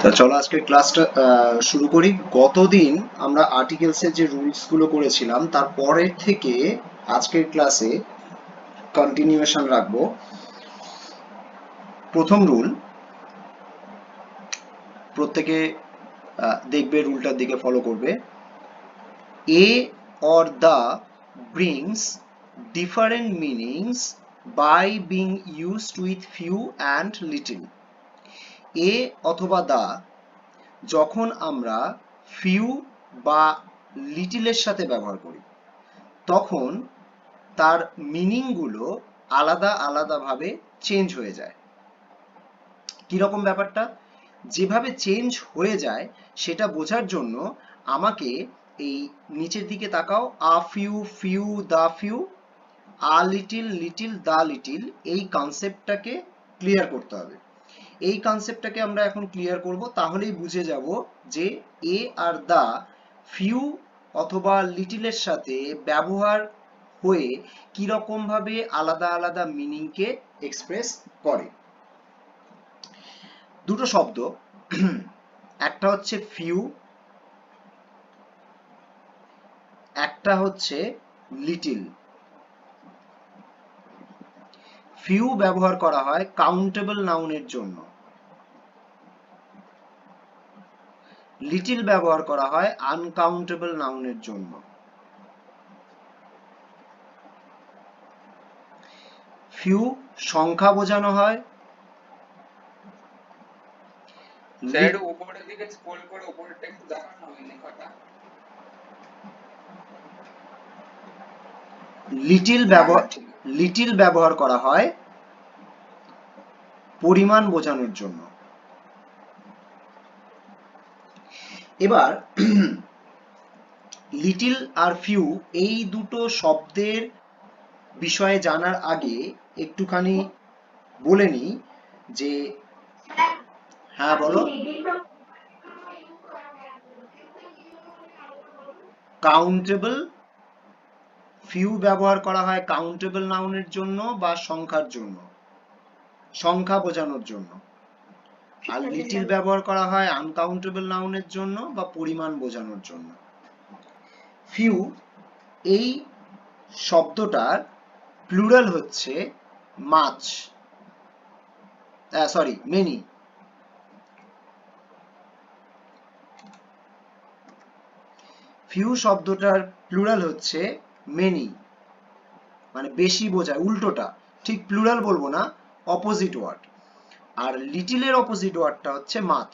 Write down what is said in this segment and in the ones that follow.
তা চলো আজকে ক্লাসটা শুরু করি। গতদিন আমরা আর্টিকেলসের যে রুলস গুলো করেছিলাম তার পরের থেকে আজকের ক্লাসে কন্টিনিউয়েশন রাখবো। প্রথম রুল, প্রত্যেকে দেখবে, রুলটার দিকে ফলো করবে। এ or the brings different meanings by being used with few and little. এ অথবা দা যখন আমরা ফিউ বা লিটিলের সাথে ব্যবহার করি তখন তার মিনিংগুলো আলাদা আলাদাভাবে চেঞ্জ হয়ে যায়। কিরকম ব্যাপারটা? যেভাবে চেঞ্জ হয়ে যায় সেটা বোঝার জন্য আমাকে এই নিচের দিকে তাকাও, a few, few, the few, a little, little, the little, এই কনসেপ্টটাকে ক্লিয়ার করতে হবে। এই কনসেপ্টটাকে আমরা এখন ক্লিয়ার করব, তাহলেই বুঝে যাব যে এ আর দা ফিউ অথবা লিটিলের সাথে ব্যবহার হয়ে কিরকম ভাবে আলাদা আলাদা মিনিংকে এক্সপ্রেস করে। দুটো শব্দ, একটা হচ্ছে ফিউ, একটা হচ্ছে লিটিল। ফিউ ব্যবহার করা হয় কাউন্টেবল নাউনের জন্য, লিটিল ব্যবহার করা হয় আনকাউন্টেবল নাউনের জন্য। ফিউ সংখ্যা বোঝানো হয়, স্যার উপরের দিকে স্ক্রল করে উপরেরটা একটু দেখান না ওই লেখাটা। লিটিল ব্যবহার করা হয় পরিমাণ বোঝানোর জন্য। এবার লিটিল আর ফিউ এই দুটো শব্দের বিষয়ে জানার আগে একটুখানি বলে নিই যে, হ্যাঁ বলো। কাউন্টেবল, ফিউ ব্যবহার করা হয় কাউন্টেবল নাউনের জন্য বা সংখ্যার জন্য, সংখ্যা বোঝানোর জন্য। আর লিটিল ব্যবহার করা হয় আনকাউন্টেবল নাউনের জন্য বা পরিমাণ বোঝানোর জন্য। ফিউ এই শব্দটার প্লুরাল হচ্ছে মাছ, সরি মেনি। ফিউ শব্দটার প্লুরাল হচ্ছে মেনি, মানে বেশি বোঝায়, উল্টোটা। ঠিক প্লুরাল বলবো না, অপোজিট ওয়ার্ড। আর লিটিলের অপোজিট ওয়ার্ডটা হচ্ছে মাছ।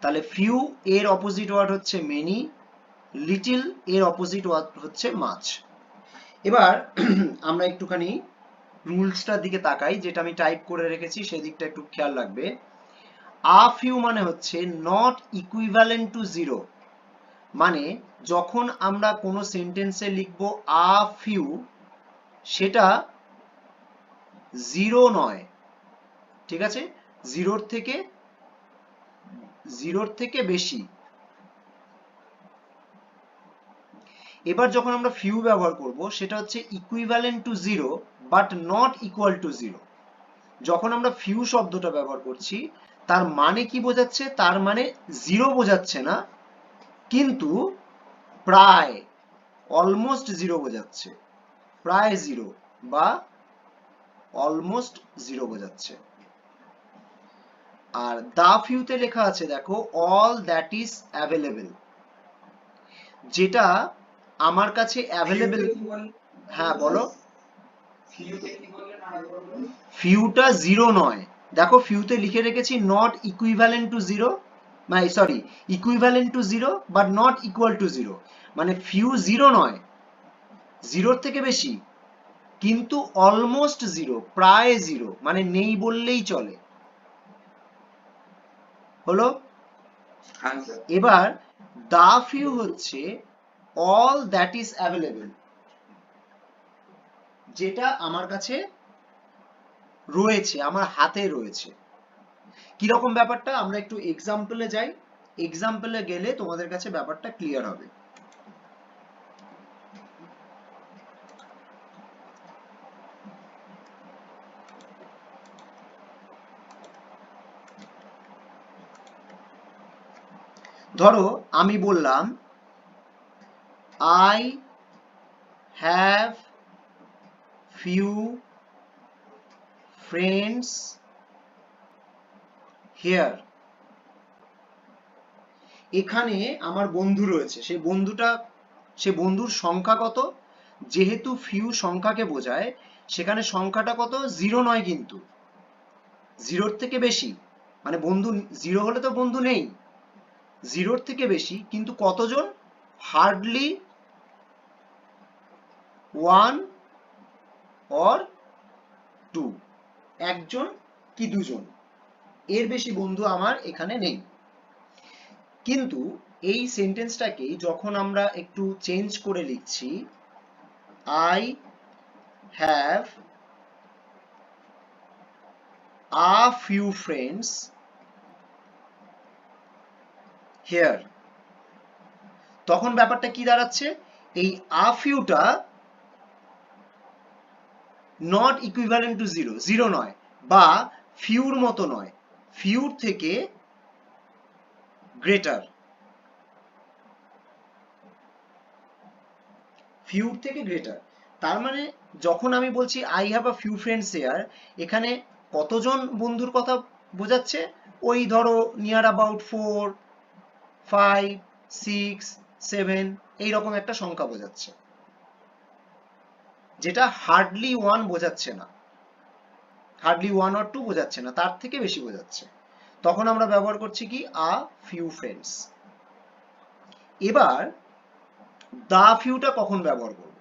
তাহলে ফিউ এর অপোজিট ওয়ার্ড হচ্ছে মেনি, লিটিল এর অপোজিট ওয়ার্ড হচ্ছে মাছ। এবার আমরা একটুখানি রুলসটার দিকে তাকাই, যেটা আমি টাইপ করে রেখেছি সেদিকটা একটু খেয়াল রাখবে। আ ফিউ মানে হচ্ছে নট ইকুইভ্যালেন্ট টু জিরো, মানে যখন আমরা কোনো সেন্টেন্সে লিখব আ ফিউ, সেটা জিরো নয়, ঠিক আছে? জিরোর থেকে বেশি। এবার যখন আমরা ফিউ ব্যবহার করব সেটা হচ্ছে equivalent to zero but not equal to zero. যখন আমরা ফিউ শব্দটা ব্যবহার করছি তার মানে কি বোঝাচ্ছে? তার মানে জিরো বোঝাচ্ছে না, কিন্তু প্রায়, অলমোস্ট জিরো বোঝাচ্ছে, প্রায় জিরো বা অলমোস্ট জিরো বোঝাচ্ছে। আর দা ফিউতে লেখা আছে দেখো, অল দ্যাট ইজ অ্যাভেলেবেল, যেটা আমার কাছে অ্যাভেলেবেল। হ্যাঁ বলো। ফিউটা জিরো নয়, দেখো ফিউতে লিখে রেখেছি নট ইকুইভ্যালেন্ট টু জিরো, মানে sorry, equivalent to zero but not equal to zero, মানে ফিউ জিরো নয়, জিরোর থেকে বেশি, কিন্তু অলমোস্ট জিরো, প্রায় জিরো, মানে নেই বললেই চলে। হলো? এবার দা ফিউ হচ্ছে অল দ্যাট ইজ অ্যাভেলেবল, যেটা আমার কাছে রয়েছে, আমার হাতে রয়েছে। কিরকম ব্যাপারটা? আমরা একটু এক্সাম্পলে যাই, এক্সাম্পলে গেলে তোমাদের কাছে ব্যাপারটা ক্লিয়ার হবে। ধরো আমি বললাম I have few friends here. এখানে আমার বন্ধু রয়েছে, সে বন্ধুর সংখ্যা কত? যেহেতু ফিউ সংখ্যাকে বোঝায়, সেখানে সংখ্যাটা কত? 0 নয়, কিন্তু 0-র থেকে বেশি, মানে বন্ধু 0 হলে তো বন্ধু নেই, 0-র থেকে বেশি, কিন্তু কতজন? হার্ডলি 1 or 2, একজন কি দুজন, এর বেশি বন্ধু আমার এখানে নেই। কিন্তু এই সেন্টেন্সটাকে যখন আমরা একটু চেঞ্জ করে লিখছি, I have a few friends here, তখন ব্যাপারটা কি দাঁড়াচ্ছে? এই a fewটা নট ইকুইভ্যালেন্ট টু 0, 0 নয়, বা ফিউর মতো নয়, ফিউর থেকে গ্রেটার, ফিউর থেকে গ্রেটার। তার মানে যখন আমি বলছি I have a few friends here, এখানে কতজন বন্ধুর কথা বোঝাচ্ছে? ওই ধরো নিয়ার অ্যাবাউট 4, 5, 6, 7 এইরকম একটা সংখ্যা বোঝাচ্ছে, যেটা হার্ডলি 1 বোঝাচ্ছে না, হার্ডলি 1 or 2 বোঝাচ্ছে না, তার থেকে বেশি বোঝাচ্ছে। তখন আমরা ব্যবহার করছি কি? আ ফিউ ফ্রেন্ডস। এবার দা ফিউটা কখন ব্যবহার করব?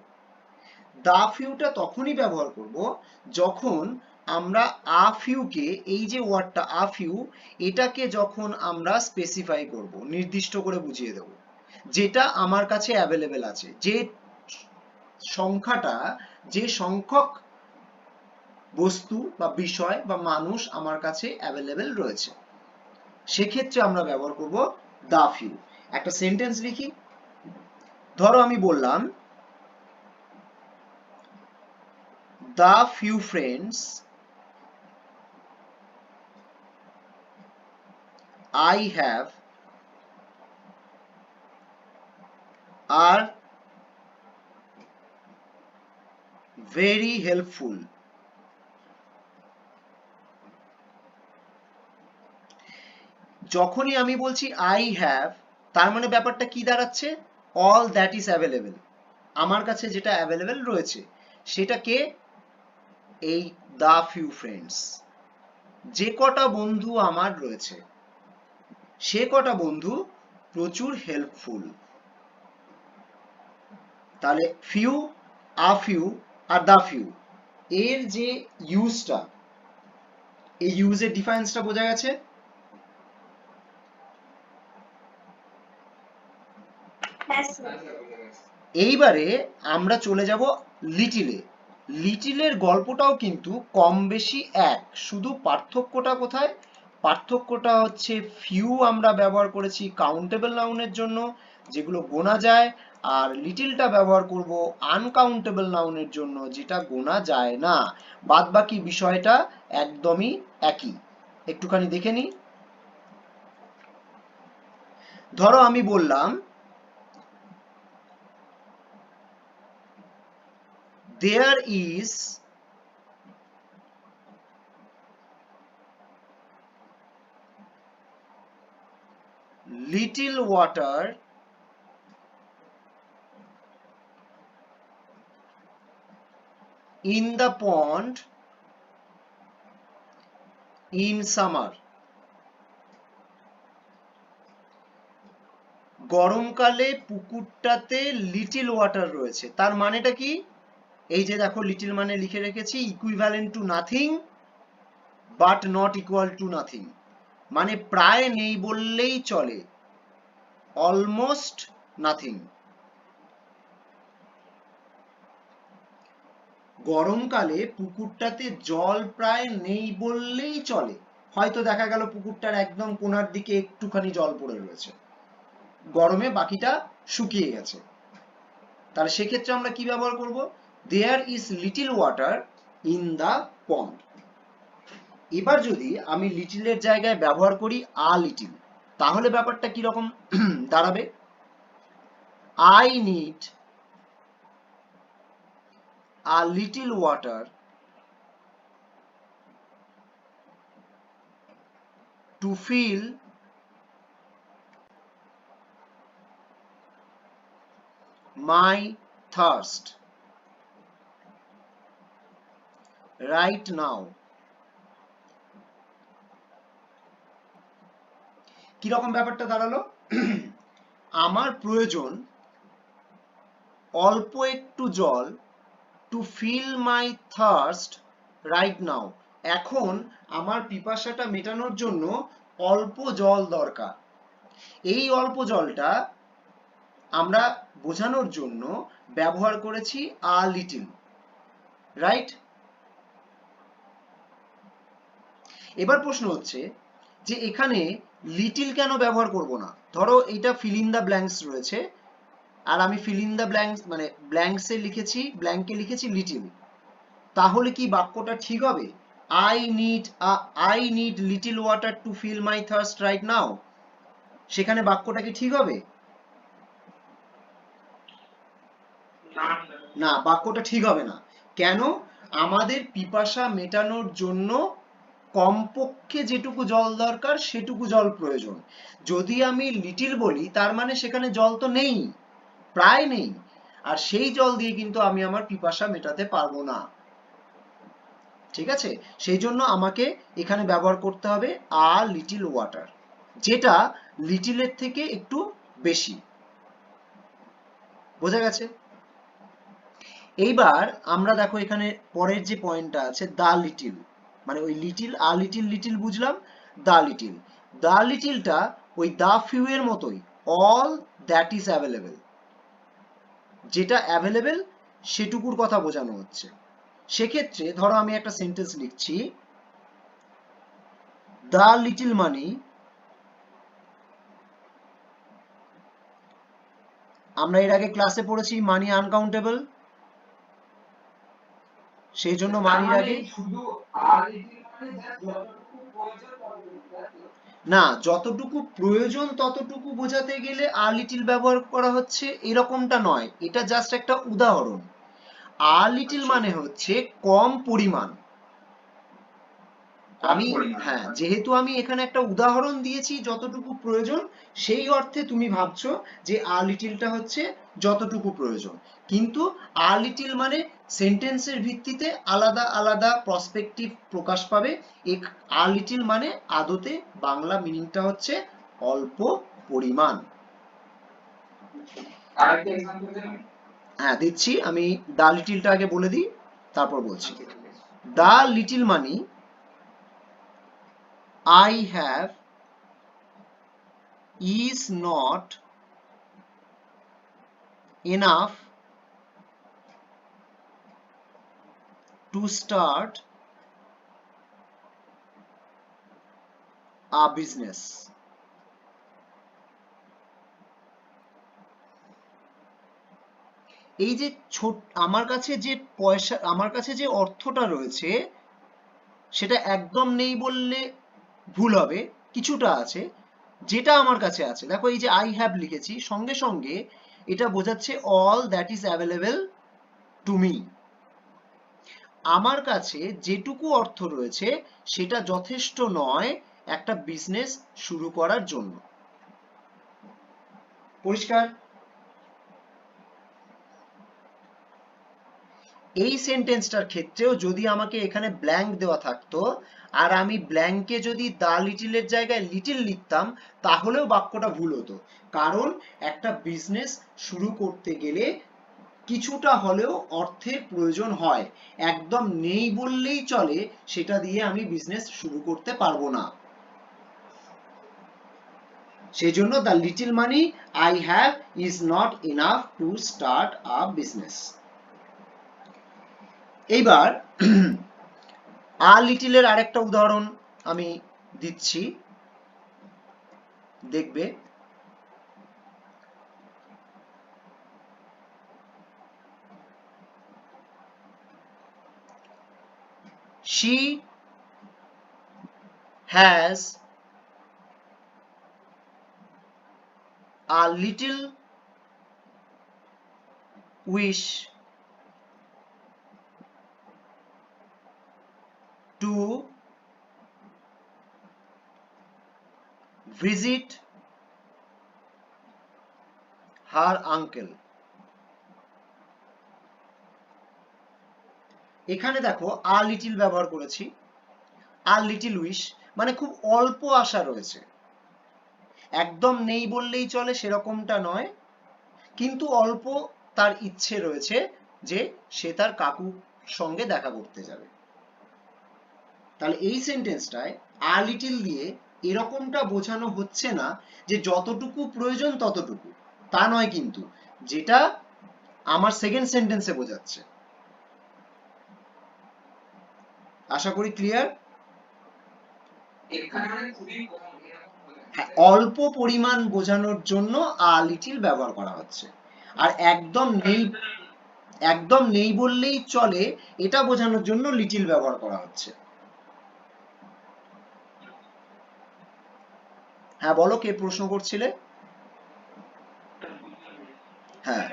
দা ফিউটা তখনই ব্যবহার করব যখন আমরা আ ফিউকে, এই যে ওয়ার্ডটা আ ফিউ, এটাকে যখন আমরা স্পেসিফাই করব, নির্দিষ্ট করে বুঝিয়ে দেব, যেটা আমার কাছে অ্যাভেলেবেল আছে, যে সংখ্যাটা, যে সংখ্যক বস্তু বা বিষয় বা মানুষ আমার কাছে অ্যাভেলেবেল রয়েছে, সেক্ষেত্রে আমরা ব্যবহার করব দা ফিউ। একটা সেন্টেন্স লিখি। ধরো আমি বললাম the few friends I have are very helpful. যখনই আমি বলছি I have, তার মানে ব্যাপারটা কি দাঁড়াচ্ছে? all that is available, আমার কাছে যেটা অ্যাভেলেবেল রয়েছে, সেটাকে এই the few friends, যে কটা বন্ধু আমার রয়েছে, সে কটা বন্ধু প্রচুর হেল্পফুল। তাহলে ফিউ, আ ফিউ আর দা ফিউ, এর যে ইউজটা, এই ইউজের ডিফারেন্সটা বোঝা গেছে? এইবারে আমরা চলে যাব লিটিলে। লিটিলের গল্পটাও কিন্তু কম বেশি এক, শুধু পার্থক্যটা কোথায়? পার্থক্যটা হচ্ছে ফিউ আমরা ব্যবহার করেছি কাউন্টেবল নাউনের জন্য, যেগুলো গোনা যায়, আর লিটিলটা ব্যবহার করব আনকাউন্টেবল নাউনের জন্য, যেটা গোনা যায় না। বাদবাকি বিষয়টা একদমই একই। একটুখানি দেখে নিই। ধরো আমি বললাম there is little water in the pond in summer. গরমকালে পুকুরটাতে লিটিল ওয়াটার রয়েছে, তার মানেটা কি? এই যে দেখো লিটিল মানে লিখে রেখেছি equivalent to nothing but not equal to nothing, মানে প্রায় নেই বললেই চলে, অলমোস্ট নাথিং। গরমকালে পুকুরটাতে জল প্রায় নেই বললেই চলে, হয়তো দেখা গেল পুকুরটার একদম কোনার দিকে একটুখানি জল পড়ে রয়েছে, গরমে বাকিটা শুকিয়ে গেছে। তাহলে সেক্ষেত্রে আমরা কি ব্যবহার করব? There is little water in the pond. এবার যদি আমি লিটিলের জায়গায় ব্যবহার করি আ লিটিল, তাহলে ব্যাপারটা কি রকম দাঁড়াবে? I need a little water to fill my thirst right now. কিরকম ব্যাপারটা দাঁড়ালো? আমার প্রয়োজন অল্প একটু জল to fill my thirst right now. এখন আমার পিপাসাটা মেটানোর জন্য অল্প জল দরকার। এই অল্প জলটা আমরা বোঝানোর জন্য ব্যবহার করেছি আ লিটল, রাইট? এবার প্রশ্ন হচ্ছে যে এখানে লিটিল কেন ব্যবহার করব না? ধরো এটা ফিল ইন দ্য ব্ল্যাঙ্কস রয়েছে, আর আমি ফিল ইন দ্য ব্ল্যাঙ্কস মানে ব্ল্যাঙ্কসে লিখেছি, ব্ল্যাঙ্কে লিখেছি লিটিল। তাহলে কি বাক্যটা ঠিক হবে? I need little water to fill my thirst right now. সেখানে বাক্যটা কি ঠিক হবে? না, বাক্যটা ঠিক হবে না। কেন? আমাদের পিপাসা মেটানোর জন্য কমপক্ষে যেটুকু জল দরকার সেটুকু জল প্রয়োজন। যদি আমি লিটিল বলি তার মানে সেখানে জল তো নেই, প্রায় নেই, আর সেই জল দিয়ে কিন্তু আমি আমার পিপাসা মেটাতে পারবো না। ঠিক আছে? সেই জন্য আমাকে এখানে ব্যবহার করতে হবে আ লিটিল ওয়াটার, যেটা লিটিলের থেকে একটু বেশি। বোঝা গেছে? এইবার আমরা দেখো এখানে পরের যে পয়েন্টটা আছে দা লিটিল, মানে ওই লিটিল আ লিটিল লিটিল বুঝলাম, দা লিটিল। দা লিটিলটা ওই দা ফিউ এর মতোই, অল দ্যাট ইজ অ্যাভেলেবেল, যেটা অ্যাভেলেবেল সেটুকুর কথা বোঝানো হচ্ছে। সেক্ষেত্রে ধরো আমি একটা সেন্টেন্স লিখছি, দ্য লিটিল মানি আমরা এর আগে ক্লাসে পড়েছি মানি আনকাউন্টেবল, সেই জন্য মানির আগে শুধু আর লিটিল মানে যতটুকু প্রয়োজন না, যতটুকু প্রয়োজন ততটুকু বোঝাতে গেলে আ লিটিল ব্যবহার করা হচ্ছে এরকমটা নয়, এটা জাস্ট একটা উদাহরণ। আ লিটিল মানে হচ্ছে কম পরিমাণ। আমি হ্যাঁ, যেহেতু আমি এখানে একটা উদাহরণ দিয়েছি যতটুকু প্রয়োজন, সেই অর্থে তুমি ভাবছো যে আ লিটিলটা হচ্ছে যতটুকু প্রয়োজন, কিন্তু আ লিটিল মানে সেন্টেন্সের ভিত্তিতে আলাদা আলাদা প্রসপেক্টিভ প্রকাশ পাবে। আ লিটিল মানে আদতে বাংলা মিনিংটা হচ্ছে অল্প পরিমাণ। আরেকটা एग्जांपल দেন। হ্যাঁ দিচ্ছি, আমি দা লিটিলটা আগে বলে দিই, তারপর বলছি। The little money I have is not enough to start a business. এই যে আমার কাছে যে পয়সা, আমার কাছে যে অর্থটা রয়েছে সেটা একদম নেই বললে ভুল হবে, কিছুটা আছে, যেটা আমার কাছে আছে। দেখো এই যে আই হ্যাভ লিখেছি, সঙ্গে সঙ্গে এটা বোঝাচ্ছে all that is available to me. আমার কাছে যেটুকু অর্থ রয়েছে সেটা যথেষ্ট নয় একটা বিজনেস শুরু করার জন্য। পরিষ্কার? এই সেন্টেন্সটার ক্ষেত্রেও যদি আমাকে এখানে ব্ল্যাঙ্ক দেওয়া থাকতো আর আমি ব্ল্যাঙ্কে যদি দা লিটিলের জায়গায় লিটিল লিখতাম তাহলেও বাক্যটা ভুল হতো, কারণ একটা বিজনেস শুরু করতে গেলে কিছুটা হলেও অর্থের প্রয়োজন হয়। একদম নেই বললেই চলে সেটা দিয়ে আমি বিজনেস শুরু করতে পারবো না। সেজন্য the little money I have is not enough to start a business. এইবার আ লিটিলের আরেকটা উদাহরণ আমি দিচ্ছি, দেখবে। She has a little wish to visit her uncle. এখানে দেখো a little ব্যবহার করেছি, a little wish মানে খুব অল্প আশা রয়েছে, একদম নেই বললেই চলে সেরকমটা নয়, কিন্তু অল্প তার ইচ্ছে রয়েছে যে সে তার কাকুর সঙ্গে দেখা করতে যাবে। তাহলে এই সেন্টেন্সটায় a little দিয়ে এরকমটা বোঝানো হচ্ছে না যে যতটুকু প্রয়োজন ততটুকু, তা নয় কিন্তু, যেটা আমার সেকেন্ড সেন্টেন্সে বোঝাচ্ছে। আশা করি ক্লিয়ার? অল্প পরিমাণ বোঝানোর জন্য a little ব্যবহার করা হচ্ছে, আর একদম নেই বললেই চলে এটা বোঝানোর জন্য লিটিল ব্যবহার করা হচ্ছে। হ্যাঁ বলো, কে প্রশ্ন করছিলে? হ্যাঁ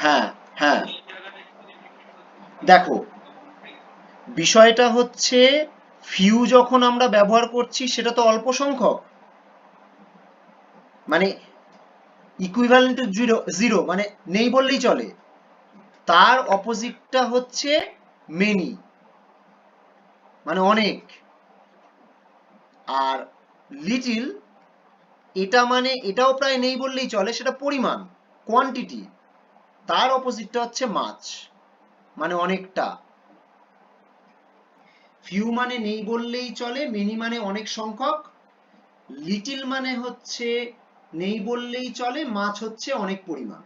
হ্যাঁ হ্যাঁ, দেখো বিষয়টা হচ্ছে ফিউ যখন আমরা ব্যবহার করছি সেটা তো অল্প সংখ্যক, মানে ইকুইভ্যালেন্ট টু জিরো মানে নেই বললেই চলে, তার অপোজিটটা হচ্ছে মেনি মানে অনেক, আর লিটিল এটা মানে এটাও প্রায় নেই বললেই চলে, সেটা পরিমাণ কোয়ান্টিটি, তার অপোজিটটা হচ্ছে মাছ মানে অনেকটা। ফিউ মানে নেই বললেই চলে, মেনি মানে অনেক সংখ্যক, লিটিল মানে হচ্ছে নেই বললেই চলে, মাছ হচ্ছে অনেক পরিমাণ।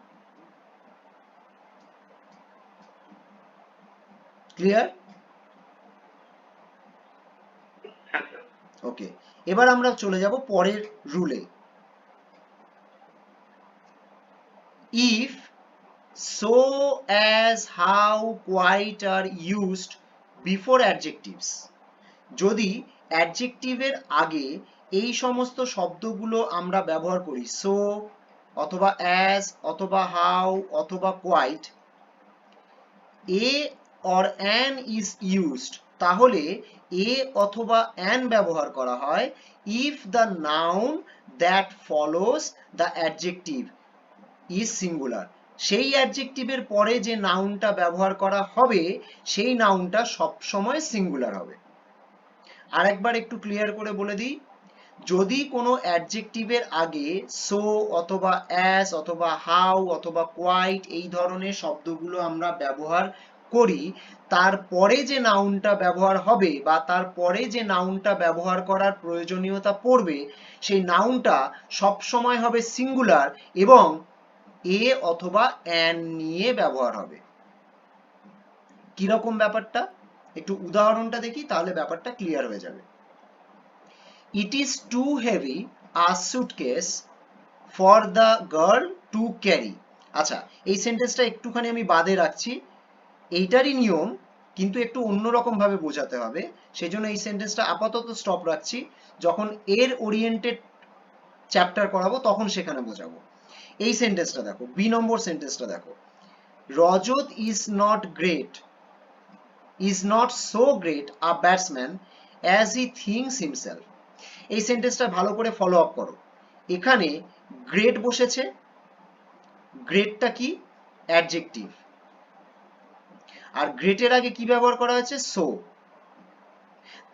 ক্লিয়ার? ওকে, এবার আমরা চলে যাব পরের রুলে। if, so as, how, quite are used before adjectives, যদি অ্যাডজেক্টিভের আগে এই সমস্ত শব্দগুলো আমরা ব্যবহার করি, so অথবা as অথবা how অথবা quite, a or an is used, তাহলে a অথবা an ব্যবহার করা হয় if the noun that follows the adjective is singular, সেই অ্যাডজেক্টিভের পরে যে নাউনটা ব্যবহার করা হবে সেই নাউনটা সবসময় সিঙ্গুলার হবে। আরেকবার একটু ক্লিয়ার করে বলে দিই, যদি কোনো অ্যাডজেক্টিভের আগে সো অথবা অ্যাজ অথবা হাউ অথবা কোয়াইট এই ধরনের শব্দগুলো আমরা ব্যবহার করি, তারপরে যে নাউনটা ব্যবহার হবে বা তারপরে যে নাউনটা ব্যবহার করার প্রয়োজনীয়তা পড়বে সেই নাউনটা সবসময় হবে সিঙ্গুলার এবং এ অথবা অ্যান নিয়ে ব্যবহার হবে। কিরকম ব্যাপারটা একটু উদাহরণটা দেখি, তাহলে ব্যাপারটা ক্লিয়ার হয়ে যাবে। It is too heavy a suitcase for the girl to carry. আচ্ছা, এই সেন্টেন্সটা একটুখানি আমি বাদে রাখছি, এইটারই নিয়ম কিন্তু একটু অন্যরকম ভাবে বোঝাতে হবে, সেজন্য এই সেন্টেন্সটা আপাতত স্টপ রাখছি, যখন এর ওরিয়েন্টেড চ্যাপ্টার করাবো তখন সেখানে বোঝাবো। এই সেন্টেন্সটা দেখো, বি নম্বর সেন্টেন্সটা দেখো, রজত is not so great a batsman as he thinks himself. এই সেন্টেন্সটা ভালো করে ফলো আপ করো, এখানে গ্রেট বসেছে, গ্রেটটা কি? অ্যাডজেক্টিভ, আর গ্রেটের আগে কি ব্যবহার করা হয়েছে? সো।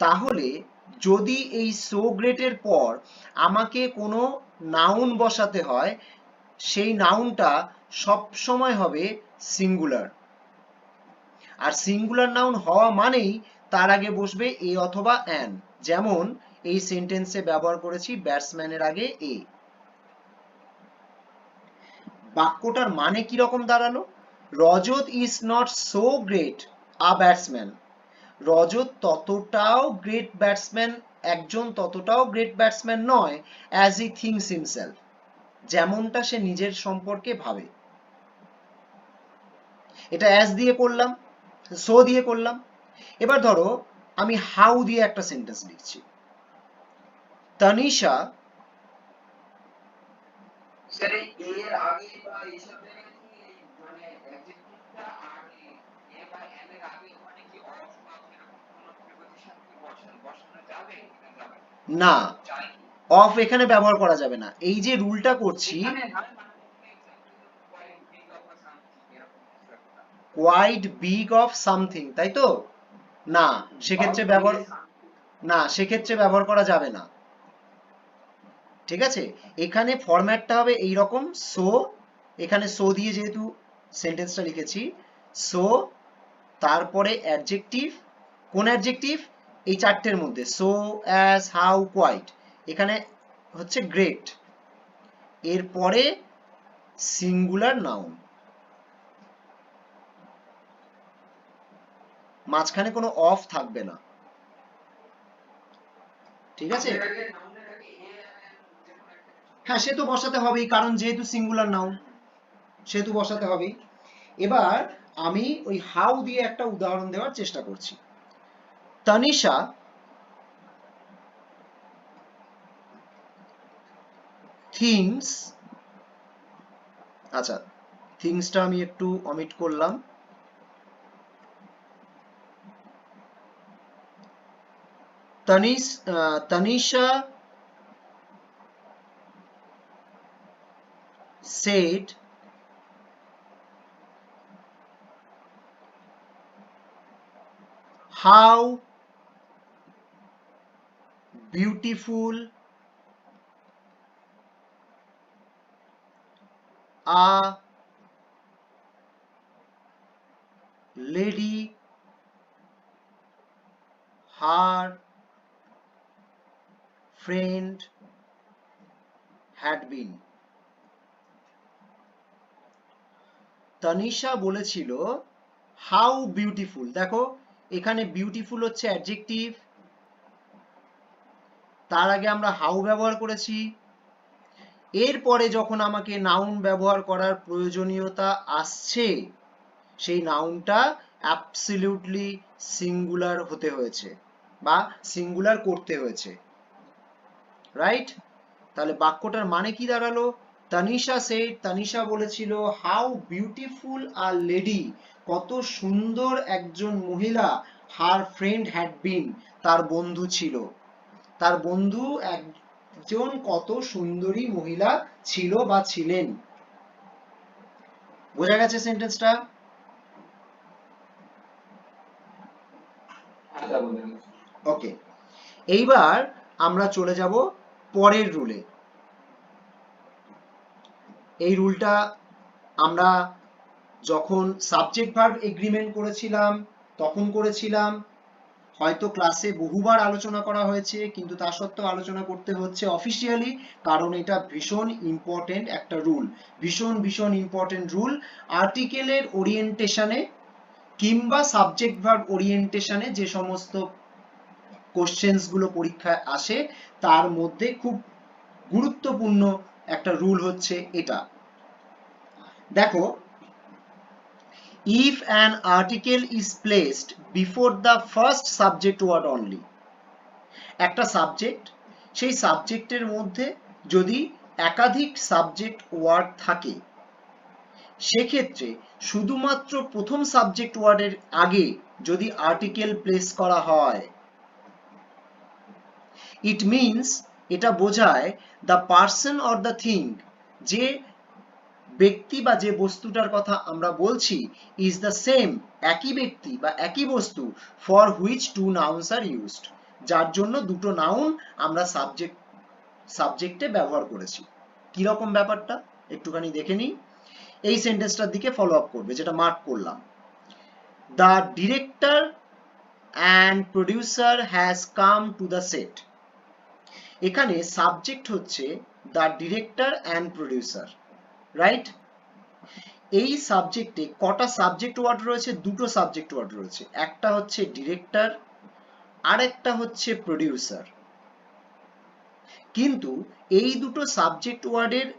তাহলে যদি এই সো গ্রেটের পর আমাকে কোনো নাউন বসাতে হয়, সেই নাউনটা সব সময় হবে সিঙ্গুলার, আর সিঙ্গুলার নাউন হওয়া মানেই তার আগে বসবে এ অথবা অ্যান, যেমন এই সেন্টেন্সে ব্যবহার করেছি ব্যাটসম্যানের আগে এ। বাক্যটার মানে কি রকম দাঁড়ালো? Rajat is not so great a batsman, Rajat ততটাও গ্রেট ব্যাটসম্যান, একজন ততটাও গ্রেট ব্যাটসম্যান নয় অ্যাজ হি থিংস হিমসেলফ, যেমনটা সে নিজের সম্পর্কে ভাবে। এটা অ্যাজ দিয়ে করলাম, সো দিয়ে করলাম। এবার ধরো আমি হাউ দিয়ে একটা সেন্টেন্স লিখছি, তানিশা স্যার এর আগে বা এইসব জায়গায় কি মানে অ্যাডজেক্টিভটা আগে এ বা এম এর আগে ওখানে কি অফ বা এরকম কোনো প্রিপজিশন কি বসানো যাবে না যাবে না, চাই কি অফ এখানে ব্যবহার করা যাবে না। এই যে রুলটা করছি, এখানে নয় মানে কোয়াইট বিগ অফ সামথিং এরকম কিছু একটা কোয়াইট বিগ অফ সামথিং, তাই তো? না, সেক্ষেত্রে ব্যবহার, না সেক্ষেত্রে ব্যবহার করা যাবে না। ঠিক আছে, এখানে ফরম্যাটটা হবে এই রকম। সো এখানে সো দিয়ে যেহেতু সেন্টেন্সটা লিখেছি, সো তারপরে অ্যাডজেক্টিভ, কোন অ্যাডজেক্টিভ? এই চারটের মধ্যে সো, অ্যাজ, হাউ, কোয়াইট। এখানে হচ্ছে গ্রেট, এরপরে সিঙ্গুলার নাউন, মাঝখানে কোনো অফ থাকবে না। ঠিক আছে, হ্যাঁ সে তো বসাতে হবেই, কারণ যেহেতু সিঙ্গুলার নাউন সেহেতু বসাতে হবেই। এবার আমি ওই হাউ দিয়ে একটা উদাহরণ দেওয়ার চেষ্টা করছি। তানিশা থিংস, আচ্ছা থিংসটা আমি একটু অমিট করলাম। Tanisha said how beautiful a lady her friend had been. Tanisha বলেছিল হাউ বিউটিফুল। দেখো এখানে বিউটিফুল হচ্ছে অ্যাডজেক্টিভ, তার আগে আমরা হাউ ব্যবহার করেছি। এরপরে যখন আমাকে নাউন ব্যবহার করার প্রয়োজনীয়তা আসছে, সেই নাউনটা অ্যাবসলিউটলি সিঙ্গুলার হতে হয়েছে বা সিঙ্গুলার করতে হয়েছে, রাইট? তাহলে বাক্যটার মানে কি দাঁড়ালো? তানিশা সেড, তানিশা বলেছিল হাউ বিউটিফুল আর লেডি, কত সুন্দর একজন মহিলা, হার ফ্রেন্ড হ্যাড বিন, তার বন্ধু ছিল। তার বন্ধু একজন কত সুন্দরী মহিলা ছিল বা ছিলেন। বোঝা গেছে সেন্টেন্সটা? ওকে, এইবার আমরা চলে যাব পরের রুলে। এই রুলটা আমরা যখন সাবজেক্ট ভার্ব এগ্রিমেন্ট করেছিলাম তখন করেছিলাম, হয়তো ক্লাসে বহুবার আলোচনা করা হয়েছে, কিন্তু তা সত্ত্বেও আলোচনা করতে হচ্ছে অফিসিয়ালি, কারণ এটা ভীষণ ইম্পর্টেন্ট একটা রুল, ভীষণ ভীষণ ইম্পর্টেন্ট রুল। আর্টিকেলের ওরিয়েন্টেশনে কিংবা সাবজেক্ট ভার্ব ওরিয়েন্টেশনে যে সমস্ত কোশ্চেন্স গুলো পরীক্ষায় আসে তার মধ্যে খুব গুরুত্বপূর্ণ একটা রুল হচ্ছে এটা। দেখো, if an article is placed before the first subject word only, একটা সাবজেক্ট, সেই সাবজেক্টের মধ্যে যদি একাধিক সাবজেক্ট ওয়ার্ড থাকে, সেক্ষেত্রে শুধুমাত্র প্রথম সাবজেক্ট ওয়ার্ডের আগে যদি আর্টিকেল প্লেস করা হয়, ইট মিনস, এটা বোঝায় the person or the thing, যে ব্যক্তি বা যে বস্তুটার কথা আমরা বলছি, ইজ দ্য সেম, একই ব্যক্তি বা একই বস্তু, for which two nouns are used, যার জন্য দুটো নাউন আমরা সাবজেক্টে ব্যবহার করেছি। কি রকম ব্যাপারটা একটুখানি দেখে নিই। এই সেন্টেন্সটার দিকে ফলো আপ করবে যেটা মার্ক করলাম। The director and producer has come to the set. এখানে সাবজেক্ট হচ্ছে the director and producer, right? এই সাবজেক্টে কটা সাবজেক্ট ওয়ার্ড রয়েছে? দুটো সাবজেক্ট ওয়ার্ড রয়েছে, একটা হচ্ছে ডিরেক্টর আর একটা হচ্ছে প্রডিউসার। কিন্তু এই দুটো সাবজেক্ট ওয়ার্ডের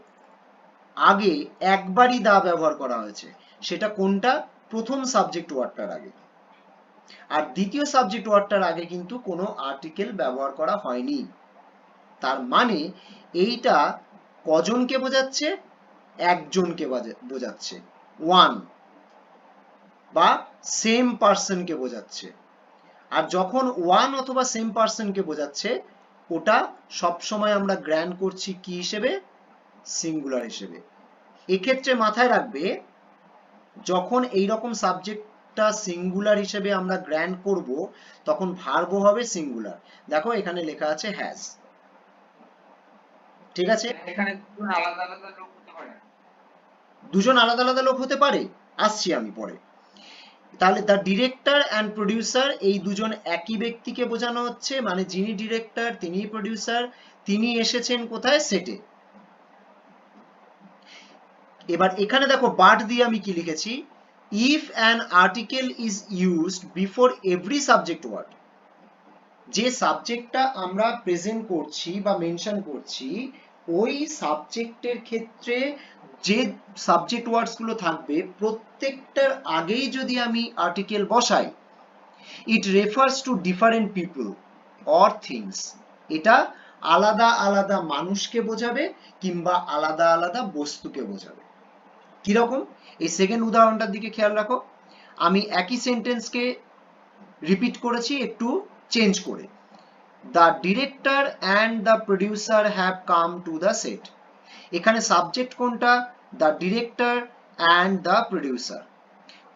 আগে একবারই দা ব্যবহার করা হয়েছে, সেটা কোনটা? প্রথম সাবজেক্ট ওয়ার্ডটার আগে। আর দ্বিতীয় সাবজেক্ট ওয়ার্ডটার আগে কিন্তু কোনো আর্টিকেল ব্যবহার করা হয়নি। তার মানে এইটা কজনকে বোঝাচ্ছে? একজনকে বোঝাচ্ছে, ওয়ান, বা সেম পার্সনকে বোঝাচ্ছে। আর যখন ওয়ান অথবা সেম পার্সনকে বোঝাচ্ছে, ওটা সবসময় আমরা গ্র্যান্ড করছি কি হিসেবে? সিঙ্গুলার হিসেবে। এক্ষেত্রে মাথায় রাখবে, যখন এইরকম সাবজেক্টটা সিঙ্গুলার হিসেবে আমরা গ্র্যান্ড করব, তখন ভার্বও হবে সিঙ্গুলার। দেখো এখানে লেখা আছে হ্যাজ। ঠিক আছে, এখানে দুজন আলাদা আলাদা লোক হতে পারে। দুজন আলাদা আলাদা লোক হতে পারে, আসছি আমি পরে। তাহলে দ্য ডিরেক্টর অ্যান্ড প্রডিউসার, এই দুজন একই ব্যক্তিকে বোঝানো হচ্ছে, মানে যিনি ডিরেক্টর তিনি প্রডিউসার, তিনি এসেছেন কোথায়? সেটে। এবার এখানে দেখো বাট দিয়ে আমি কি লিখেছি, if an article is used before every subject word, যে সাবজেক্টটা আমরা প্রেজেন্ট করছি বা মেনশন করছি, ওই সাবজেক্টের ক্ষেত্রে যে সাবজেক্ট ওয়ার্ডস গুলো থাকবে প্রত্যেকটার আগেই যদি আমি আর্টিকেল বসাই, it refers to different people or things, এটা আলাদা আলাদা মানুষকে বোঝাবে কিংবা আলাদা আলাদা বস্তুকে বোঝাবে। কিরকম? এই সেকেন্ড উদাহরণটার দিকে খেয়াল রাখো, আমি একই সেন্টেন্সকে রিপিট করেছি একটু চেঞ্জ করে। The director and the producer have come to the set. এখানে সাবজেক্ট কোনটা? The director and the producer.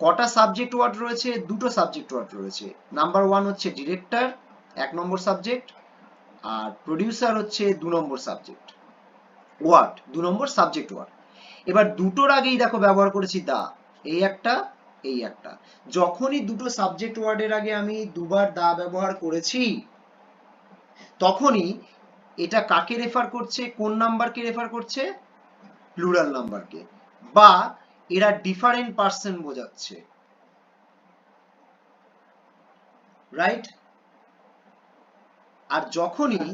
কটা সাবজেক্ট ওয়ার্ড রয়েছে? দুটো সাবজেক্ট ওয়ার্ড রয়েছে। নাম্বার ওয়ান হচ্ছে ডিরেক্টর, 1 নম্বর সাবজেক্ট, আর প্রডিউসার হচ্ছে 2 number subject word, 2 number subject word. এবার দুটোর আগেই দেখো ব্যবহার করেছি দা, এই একটা এই একটা। যখনই দুটো সাবজেক্ট ওয়ার্ডের আগে আমি দুবার দা ব্যবহার করেছি, তখনই এটা কাকে রেফার করছে? কোন নাম্বারকে রেফার করছে? প্লুরাল নাম্বারকে, বা এরা ডিফারেন্ট পার্সন বোঝাচ্ছে, রাইট? আর যখনই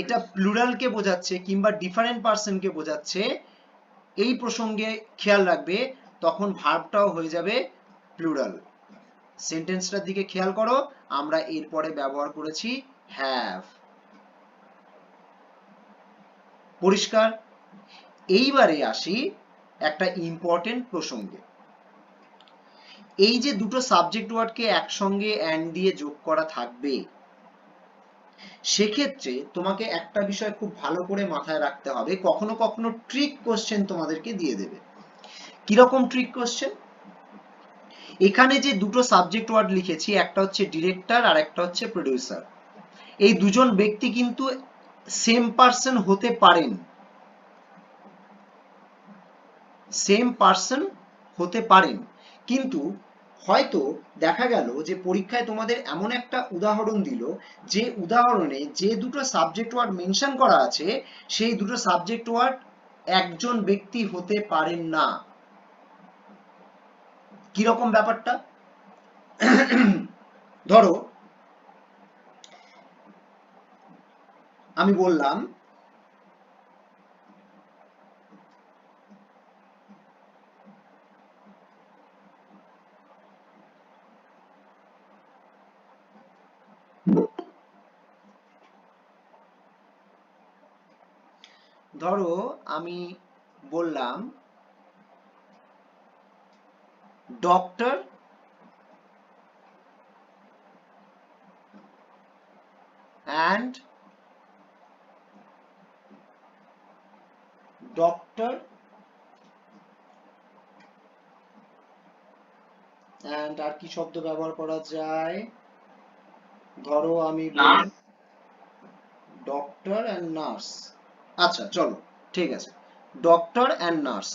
এটা প্লুরালকে বোঝাচ্ছে কিংবা ডিফারেন্ট পার্সনকে বোঝাচ্ছে, এই প্রসঙ্গে খেয়াল রাখবে, তখন ভার্বটাও হয়ে যাবে প্লুরাল। সেন্টেন্সটার দিকে খেয়াল করো, আমরা এরপরে ব্যবহার করেছি হ্যাভ। পরিষ্কার? এইবারে আসি একটা ইম্পর্টেন্ট প্রসঙ্গে। এই যে দুটো সাবজেক্ট ওয়ার্ডকে একসঙ্গে অ্যান্ড দিয়ে যোগ করা থাকবে, সেক্ষেত্রে তোমাকে একটা বিষয় খুব ভালো করে মাথায় রাখতে হবে, কখনো কখনো ট্রিক কোশ্চেন তোমাদেরকে দিয়ে দেবে। কিরকম ট্রিক কোশ্চেন? এখানে যে দুটো সাবজেক্ট ওয়ার্ড লিখেছি, একটা হচ্ছে ডিরেক্টর আর একটা হচ্ছে প্রডিউসার, এই দুজন ব্যক্তি কিন্তু সেম পার্সন হতে পারেন, সেম পার্সন হতে পারেন, কিন্তু হয়তো দেখা গেল যে পরীক্ষায় তোমাদের এমন একটা উদাহরণ দিল, যে উদাহরণে যে দুটো সাবজেক্ট ওয়ার্ড মেনশন করা আছে, সেই দুটো সাবজেক্ট ওয়ার্ড একজন ব্যক্তি হতে পারেন না। কিরকম ব্যাপারটা? ধরো আমি বললাম ধরো আমি বললাম ডক্টর অ্যান্ড ডক্টর অ্যান্ড আর কি শব্দ ব্যবহার করা যায়? ধরো আমি বললাম ডক্টর অ্যান্ড নার্স। আচ্ছা চলো, ঠিক আছে, ডক্টর অ্যান্ড নার্স।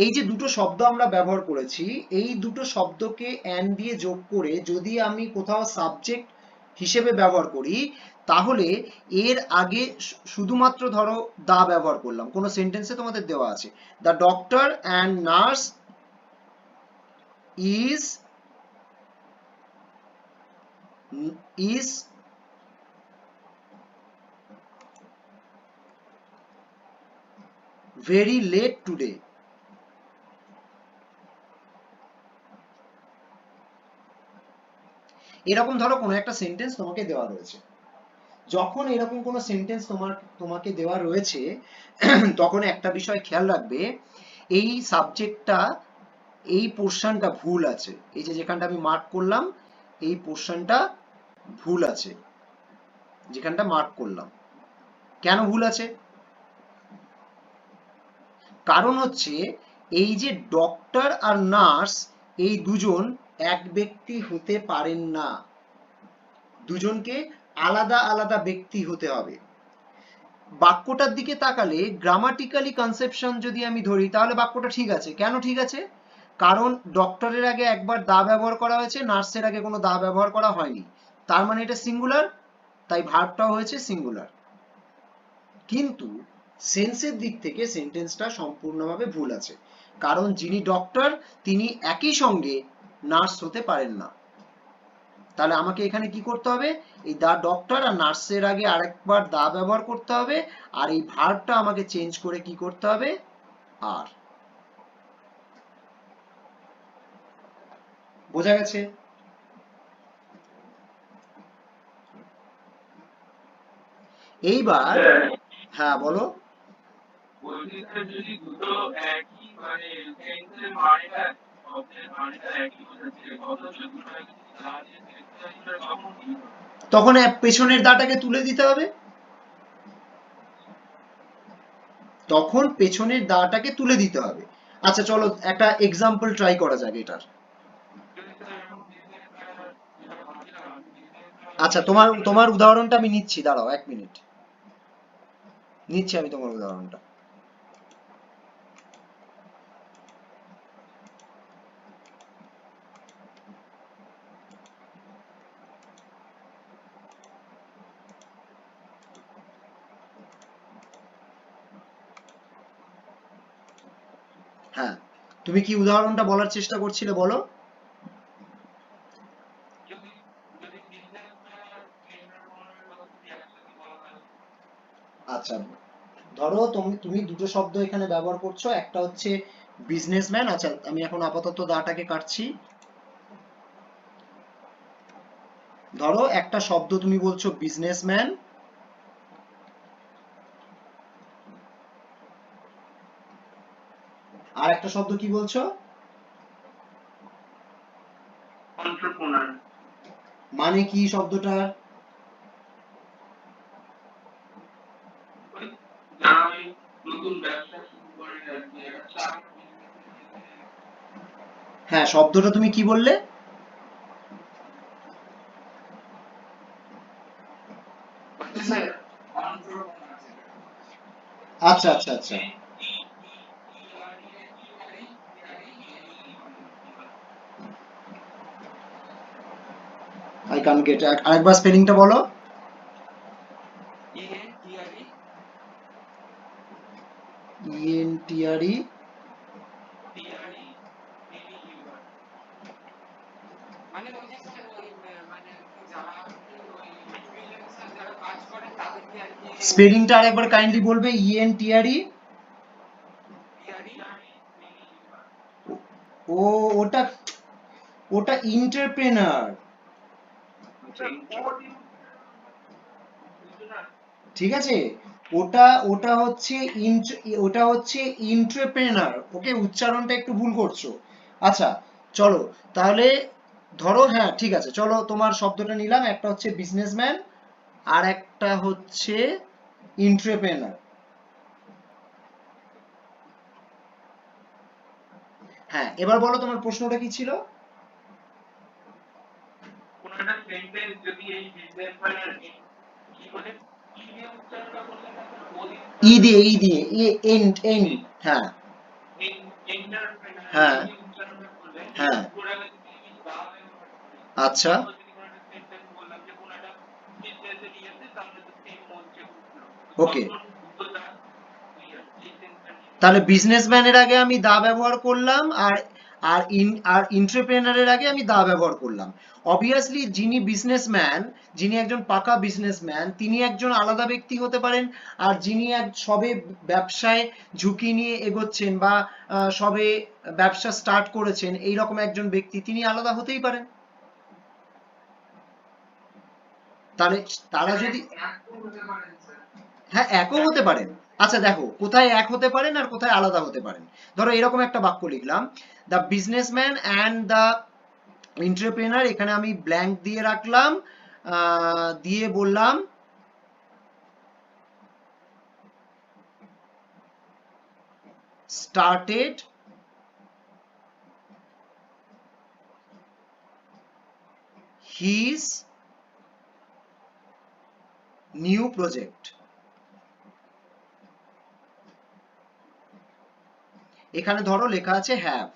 এই যে দুটো শব্দ আমরা ব্যবহার করেছি, এই দুটো শব্দকে অ্যান্ড দিয়ে যোগ করে যদি আমি কোথাও সাবজেক্ট হিসেবে ব্যবহার করি, তাহলে এর আগে শুধুমাত্র ধরো দা ব্যবহার করলাম, কোনো সেন্টেন্সে তোমাদের দেওয়া আছে the doctor and nurse is is very late today. এরকম ধরো কোনো একটা সেন্টেন্স তোমাকে দেওয়া রয়েছে, যখন এরকম কোনো সেন্টেন্স তোমাকে দেওয়া রয়েছে তখন একটা বিষয় খেয়াল রাখবে, এই সাবজেক্টটা, এই পোর্শনটা ভুল আছে, এই যে যেখানটা আমি মার্ক করলাম এই পোর্শনটা ভুল আছে, যেখানটা মার্ক করলাম। কেন ভুল আছে? কারণ হচ্ছে এই যে ডক্টর আর নার্স, এই দুজন এক ব্যক্তি হতে পারেন না, দুজনকে আলাদা আলাদা ব্যক্তি হতে হবে। বাক্যটার দিকে তাকালে গ্রামাটিক্যালি কনসেপশন যদি আমি ধরি তাহলে বাক্যটা ঠিক আছে। কেন ঠিক আছে? কারণ ডক্টরের আগে একবার দা ব্যবহার করা হয়েছে, নার্সের আগে কোনো দা ব্যবহার করা হয়নি, তার মানে এটা সিঙ্গুলার, তাই ভার্বটাও হয়েছে সিঙ্গুলার। কিন্তু সেন্সের দিক থেকে সেন্টেন্সটা সম্পূর্ণভাবে ভুল আছে, কারণ যিনি ডক্টর তিনি একই সঙ্গে নার্স হতে পারেন না। তাহলে আমাকে এখানে কি করতে হবে, এই দা ডক্টর আর নার্সের আগে আরেকবার দা ব্যবহার করতে হবে, আর এই ভার্বটা আমাকে চেঞ্জ করে কি করতে হবে, আর। বোঝা গেছে? এইবার হ্যাঁ বলো। তখন পেছনের দাটাকে তুলে দিতে হবে, তখন পেছনের দাটাকে তুলে দিতে হবে। আচ্ছা চলো একটা এক্সাম্পল ট্রাই করা যাক এটার। আচ্ছা তোমার তোমার উদাহরণটা আমি নিচ্ছি, দাঁড়াও 1 মিনিট, নিচ্ছি আমি তোমার উদাহরণটা। হ্যাঁ, তুমি কি উদাহরণটা বলার চেষ্টা করছিলে, বলো। আচ্ছা ধরো তুমি তুমি দুটো শব্দ এখানে ব্যবহার করছো, একটা হচ্ছে বিজনেসম্যান। আচ্ছা আমি এখন আপাতত দাটাকে কাটছি। ধরো একটা শব্দ তুমি বলছো বিজনেসম্যান, আর একটা শব্দ কি বলছো? এন্টারপ্রেনার। মানে কি শব্দটার? যারা ওই নতুন ব্যবসা শুরু করে আর কি, একটা হ্যাঁ শব্দটা তুমি কি বললে? হচ্ছে এন্টারপ্রেনার। আচ্ছা আচ্ছা আচ্ছা, আই কান্ট গেট। আরেকবার স্পেলিংটা বলো। ইএনটিআরই। মানে ওই যে স্যার ওই মানে যারা আর কি ওই ফ্রিল্যান্সার যারা কাজ করে তাদেরকে আর কি স্পেলিংটা আরেকবার কাইন্ডলি বলবে, ইএনটিআরই। ও, ওটা ওটা এন্টারপ্রেনার। ঠিক আছে, ওটা ওটা হচ্ছে ওটা হচ্ছে এন্টারপ্রেনার। ওকে, উচ্চারণটা একটু ভুল করছো। আচ্ছা চলো তাহলে, ধরো হ্যাঁ ঠিক আছে, চলো তোমার শব্দটা নিলাম, একটা হচ্ছে বিজনেসম্যান আর একটা হচ্ছে এন্টারপ্রেনার। হ্যাঁ এবার বলো তোমার প্রশ্নটা কি ছিল? কোন একটা সেন্টেন্স যদি এই বিজনেসম্যানের কি বলে কি দিয়ে উচ্চারণটা করলে না স্যার ওদি ই দিয়ে, ই দিয়ে, এন্ড এন্ড। হ্যাঁ এন্টারপ্রেনার হ্যাঁ এই উচ্চারণটা করলে হ্যাঁ। পুরো যদি আমি দা ব্যবহার করি, আচ্ছা তারপর যদি কোন একটা সেন্টেন্স বললাম যে কোন একটা বিজনেসের ইয়েতে তাহলে তো সেম মঞ্চে উঠলো, তো ওকে, তখন দুটোটা এই সেন্সটা নিয়ে তাহলে বিজনেসম্যানের আগে আমি দা ব্যবহার করলাম, আর এন্টারপ্রেনারের আগে আমি দা ব্যবহার করলাম। অবভিয়াসলি যিনি বিজনেসম্যান, যিনি একজন পাকা বিজনেসম্যান, তিনি একজন আলাদা ব্যক্তি হতে পারেন, আর যিনি সবে ব্যবসায় ঝুঁকি নিয়ে এগোচ্ছেন বা সবে ব্যবসা স্টার্ট করেছেন এইরকম একজন ব্যক্তি, তিনি আলাদা হতেই পারেন। তাহলে তারা যদি এক তো হতে পারেন স্যার। হ্যাঁ একও হতে পারেন। আচ্ছা দেখো কোথায় এক হতে পারেন আর কোথায় আলাদা হতে পারেন। ধরো এরকম একটা বাক্য লিখলাম, the businessman and the entrepreneur, এখানে আমি ব্ল্যাঙ্ক দিয়ে রাখলাম, দিয়ে বললাম started his new project। এখানে ধরো লেখা আছে হ্যাভ।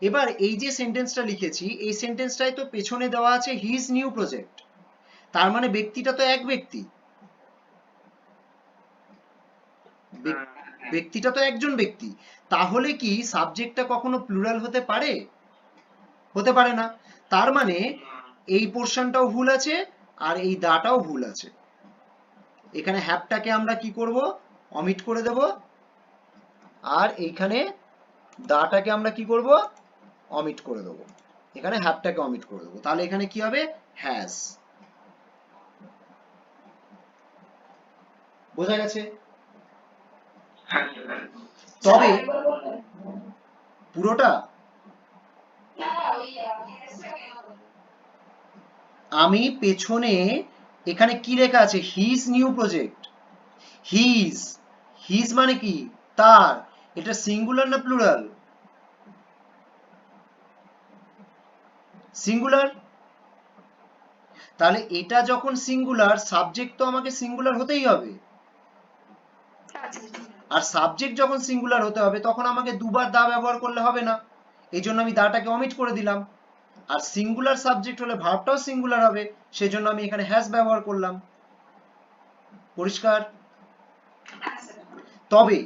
এবার এই যে সেন্টেন্সটা লিখেছি এই সেন্টেন্সটাই তো পেছনে দেওয়া আছে হিজ নিউ প্রজেক্ট, তার মানে ব্যক্তিটা তো এক ব্যক্তি, ব্যক্তিটা তো একজন ব্যক্তি, তাহলে কি সাবজেক্টটা কখনো প্লুরাল হতে পারে? হতে পারে না। তার মানে এই পোর্শনটাও ভুল আছে আর এই দাটাও ভুল আছে। এখানে হ্যাভটাকে আমরা কি করব, অমিট করে দেব, আর এইখানে দাটাকে আমরা কি করব, অমিট করে দেবো। এখানে হ্যাভটাকে অমিট করে দেবো, তাহলে এখানে কি হবে, হ্যাজ। বোঝা গেছে? তবে পুরোটা আমি পেছনে এখানে কি লেখা আছে, his new project. His, his মানে কি, তার। এটা সিঙ্গুলার না প্লুরাল? সিঙ্গুলার। তাহলে এটা যখন সিঙ্গুলার, সাবজেক্ট তো আমাকে সিঙ্গুলার হতেই হবে। আর সাবজেক্ট যখন সিঙ্গুলার হতে হবে তখন আমাকে দুবার দা ব্যবহার করলে হবে না, এই জন্য আমি দাটাকে অমিট করে দিলাম। আর সিঙ্গুলার সাবজেক্ট হলে ভার্বটাও সিঙ্গুলার হবে, সেজন্য আমি এখানে হ্যাজ ব্যবহার করলাম। পরিষ্কার? তবে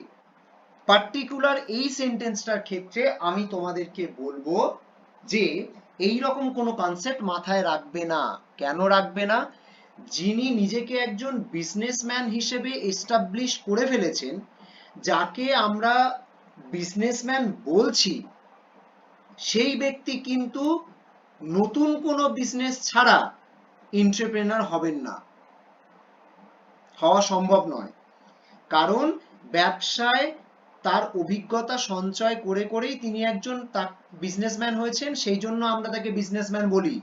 পার্টিকুলার এই সেন্টেন্সটার ক্ষেত্রে আমি তোমাদেরকে বলবো যে এই রকম কোনো কনসেপ্ট মাথায় রাখবে না। কেন রাখবে না? যিনি নিজেকে একজন বিজনেসম্যান হিসেবে এস্টাবলিশ করে ফেলেছেন, যাকে আমরা বিজনেসম্যান বলছি, সেই ব্যক্তি কিন্তু নতুন কোনো বিজনেস ছাড়া এন্টারপ্রেনার হবেন না, হওয়া সম্ভব নয়। কারণ ব্যবসায় তার অভিজ্ঞতা সঞ্চয় করে করেই তিনি একজন বিজনেসম্যান হয়েছেন, সেই জন্য আমরা তাকে বিজনেসম্যান বলি।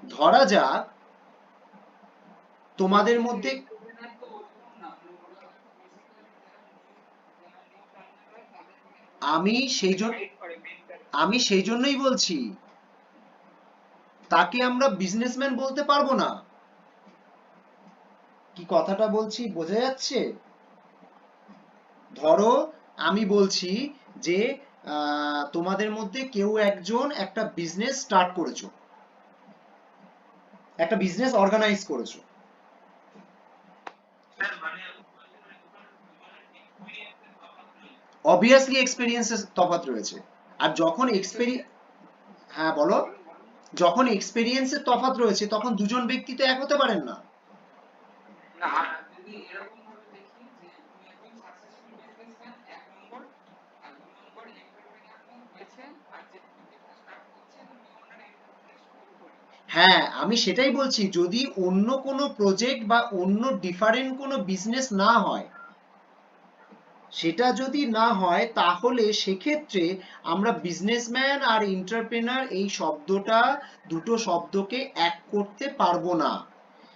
ধরা যাক তোমাদের মধ্যে, আমি সেই জন্যই বলছি তাকে আমরা বিজনেসম্যান বলতে পারবো না। কি কথাটা বলছি বোঝা যাচ্ছে? ধরো আমি বলছি যে তোমাদের মধ্যে কেউ একজন একটা বিজনেস স্টার্ট করেছো, একটা বিজনেস অর্গানাইজ করেছো। অবভিয়াসলি এক্সপেরিয়েন্সের তফাৎ রয়েছে। আর যখন হ্যাঁ বলো, যখন এক্সপেরিয়েন্সের তফাৎ রয়েছে তখন দুজন ব্যক্তি তো এক হতে পারেন না। না, যদি এরকম ভাবে দেখি যে তুমি একজন সাকসেসফুল বিজনেসম্যান এক নম্বর, আর দুই নম্বর এন্টারপ্রেনার হয়েছে, আর যে প্রজেক্টটা স্টার্ট করছেন উনি ওনার এন্টারপ্রেনার শুরু করেন। হ্যাঁ আমি সেটাই বলছি, যদি অন্য কোনো প্রজেক্ট বা অন্য ডিফারেন্ট কোনো বিজনেস না হয়, সেটা যদি না হয় তাহলে সেক্ষেত্রে আমরা বিজনেসম্যান আর এন্টারপ্রেনার এই শব্দটা, দুটো শব্দকে এক করতে পারবো না।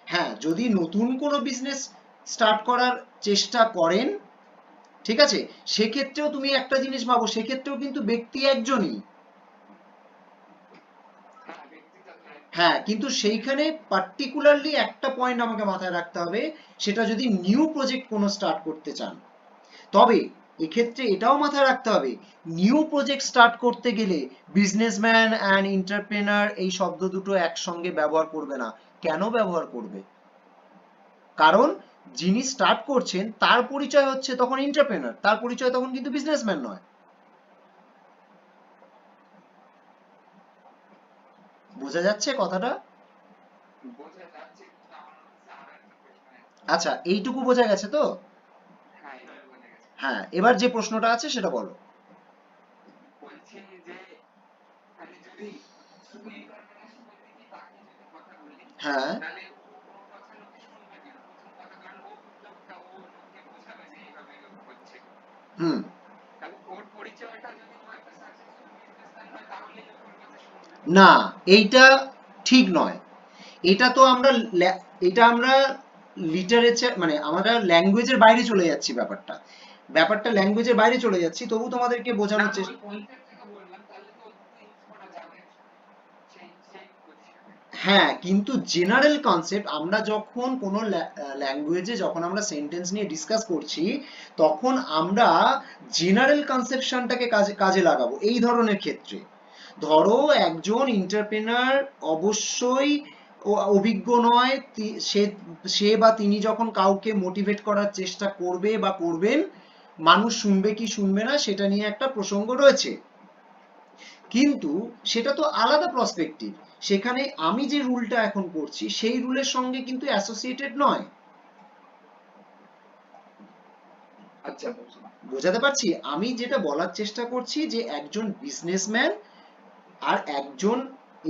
হ্যাঁ যদি নতুন কোনো বিজনেস স্টার্ট করার চেষ্টা করেন, ঠিক আছে, সেক্ষেত্রেও তুমি একটা জিনিস ভাবো, সেক্ষেত্রেও কিন্তু ব্যক্তি একজনই। হ্যাঁ কিন্তু সেইখানে পার্টিকুলারলি একটা পয়েন্ট আমাকে মাথায় রাখতে হবে, সেটা যদি নিউ প্রজেক্ট কোনো স্টার্ট করতে চান। তবে এক্ষেত্রে এটাও মাথায় রাখতে হবে, নিউ প্রজেক্ট স্টার্ট করতে গেলে বিজনেসম্যান অ্যান্ড এন্টারপ্রেনার এই শব্দ দুটো একসঙ্গে ব্যবহার করবে না। কেন ব্যবহার করবে? কারণ যিনি স্টার্ট করছেন তার পরিচয় হচ্ছে তখন এন্টারপ্রেনার, তার পরিচয় তখন কিন্তু বিজনেসম্যান নয়। বোঝা যাচ্ছে কথাটা? বোঝা যাচ্ছে, কিন্তু আমার কাছে আরো একটা প্রশ্ন আছে। আচ্ছা এইটুকু বোঝা গেছে তো? হ্যাঁ, এটা বোঝা গেছে। হ্যাঁ এবার যে প্রশ্নটা আছে সেটা বলো। বলছি যে আমি যদি শুধু এন্টারপ্রেনারশিপের দিকে তাকিয়ে যদি হ্যাঁ তাহলে ও ওর কথা লোকে শুনবে কেন প্রথম কথা, কারণ ও বিপ্লবটা ও লোককে বোঝাবে যে এইভাবে হচ্ছে। হুম তাহলে ওর পরিচয়টা যদি ও একটা সাকসেসফুল বিজনেসম্যান হয় তাহলে লোক ওর কথা শুনবে। না, এইটা ঠিক নয়। এটা তো আমরা এটা আমরা লিটারেচার মানে আমরা ল্যাঙ্গুয়েজের বাইরে চলে যাচ্ছি, ব্যাপারটা ল্যাঙ্গুয়েজের বাইরে চলে যাচ্ছি, তবু তোমাদেরকে না বোঝানোর আমি চেষ্টা। ওই পয়েন্টের থেকে বললাম, তাহলে তো ইউজ করা যাবে সেই সেই পজিশনে। হ্যাঁ, কিন্তু জেনারেল কনসেপ্ট আমরা যখন কোনো ল্যাঙ্গুয়েজে যখন আমরা সেন্টেন্স নিয়ে ডিসকাস করছি, তখন আমরা জেনারেল কনসেপশনটাকে কাজে কাজে লাগাবো এই ধরনের ক্ষেত্রে। ধরো একজন এন্টারপ্রেনার অবশ্যই অভিজ্ঞ নয়, সে সে বা তিনি যখন কাউকে মোটিভেট করার চেষ্টা করবে বা করবেন, মানুষ শুনবে কি শুনবে না সেটা নিয়ে একটা প্রসঙ্গ রয়েছে, কিন্তু সেটা তো আলাদা প্রসপেক্টিভ। সেখানে আমি যে রুলটা এখন করছি সেই রুলের সঙ্গে কিন্তু অ্যাসোসিয়েটেড নয়। আচ্ছা বুঝলাম। বোঝাতে পারছি? আমি যেটা বলার চেষ্টা করছি যে একজন বিজনেসম্যান আর একজন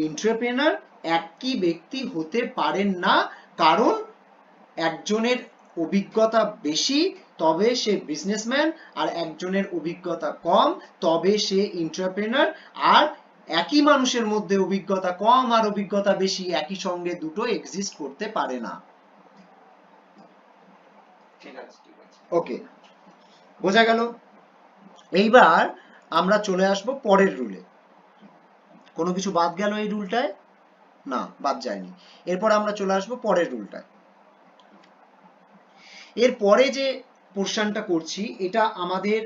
এন্টারপ্রেনার একই ব্যক্তি হতে পারেন না, কারণ একজনের অভিজ্ঞতা বেশি তবে সে বিজনেসম্যান, আর একজনের অভিজ্ঞতা কম তবে সে এন্টারপ্রেনার। আর একই মানুষের মধ্যে অভিজ্ঞতা কম আর অভিজ্ঞতা বেশি একই সঙ্গে দুটো এক্সিস্ট করতে পারে না। ঠিক আছে ঠিক আছে। ওকে, বোঝা গেল? এইবার আমরা চলে আসব পরের রুলে। কোনো কিছু বাদ গেল এই রুলটায়? না, বাদ যায়নি। এরপর আমরা চলে আসব পরের রুলটায়। এর পরে যে পোর্শনটা করছি এটা আমাদের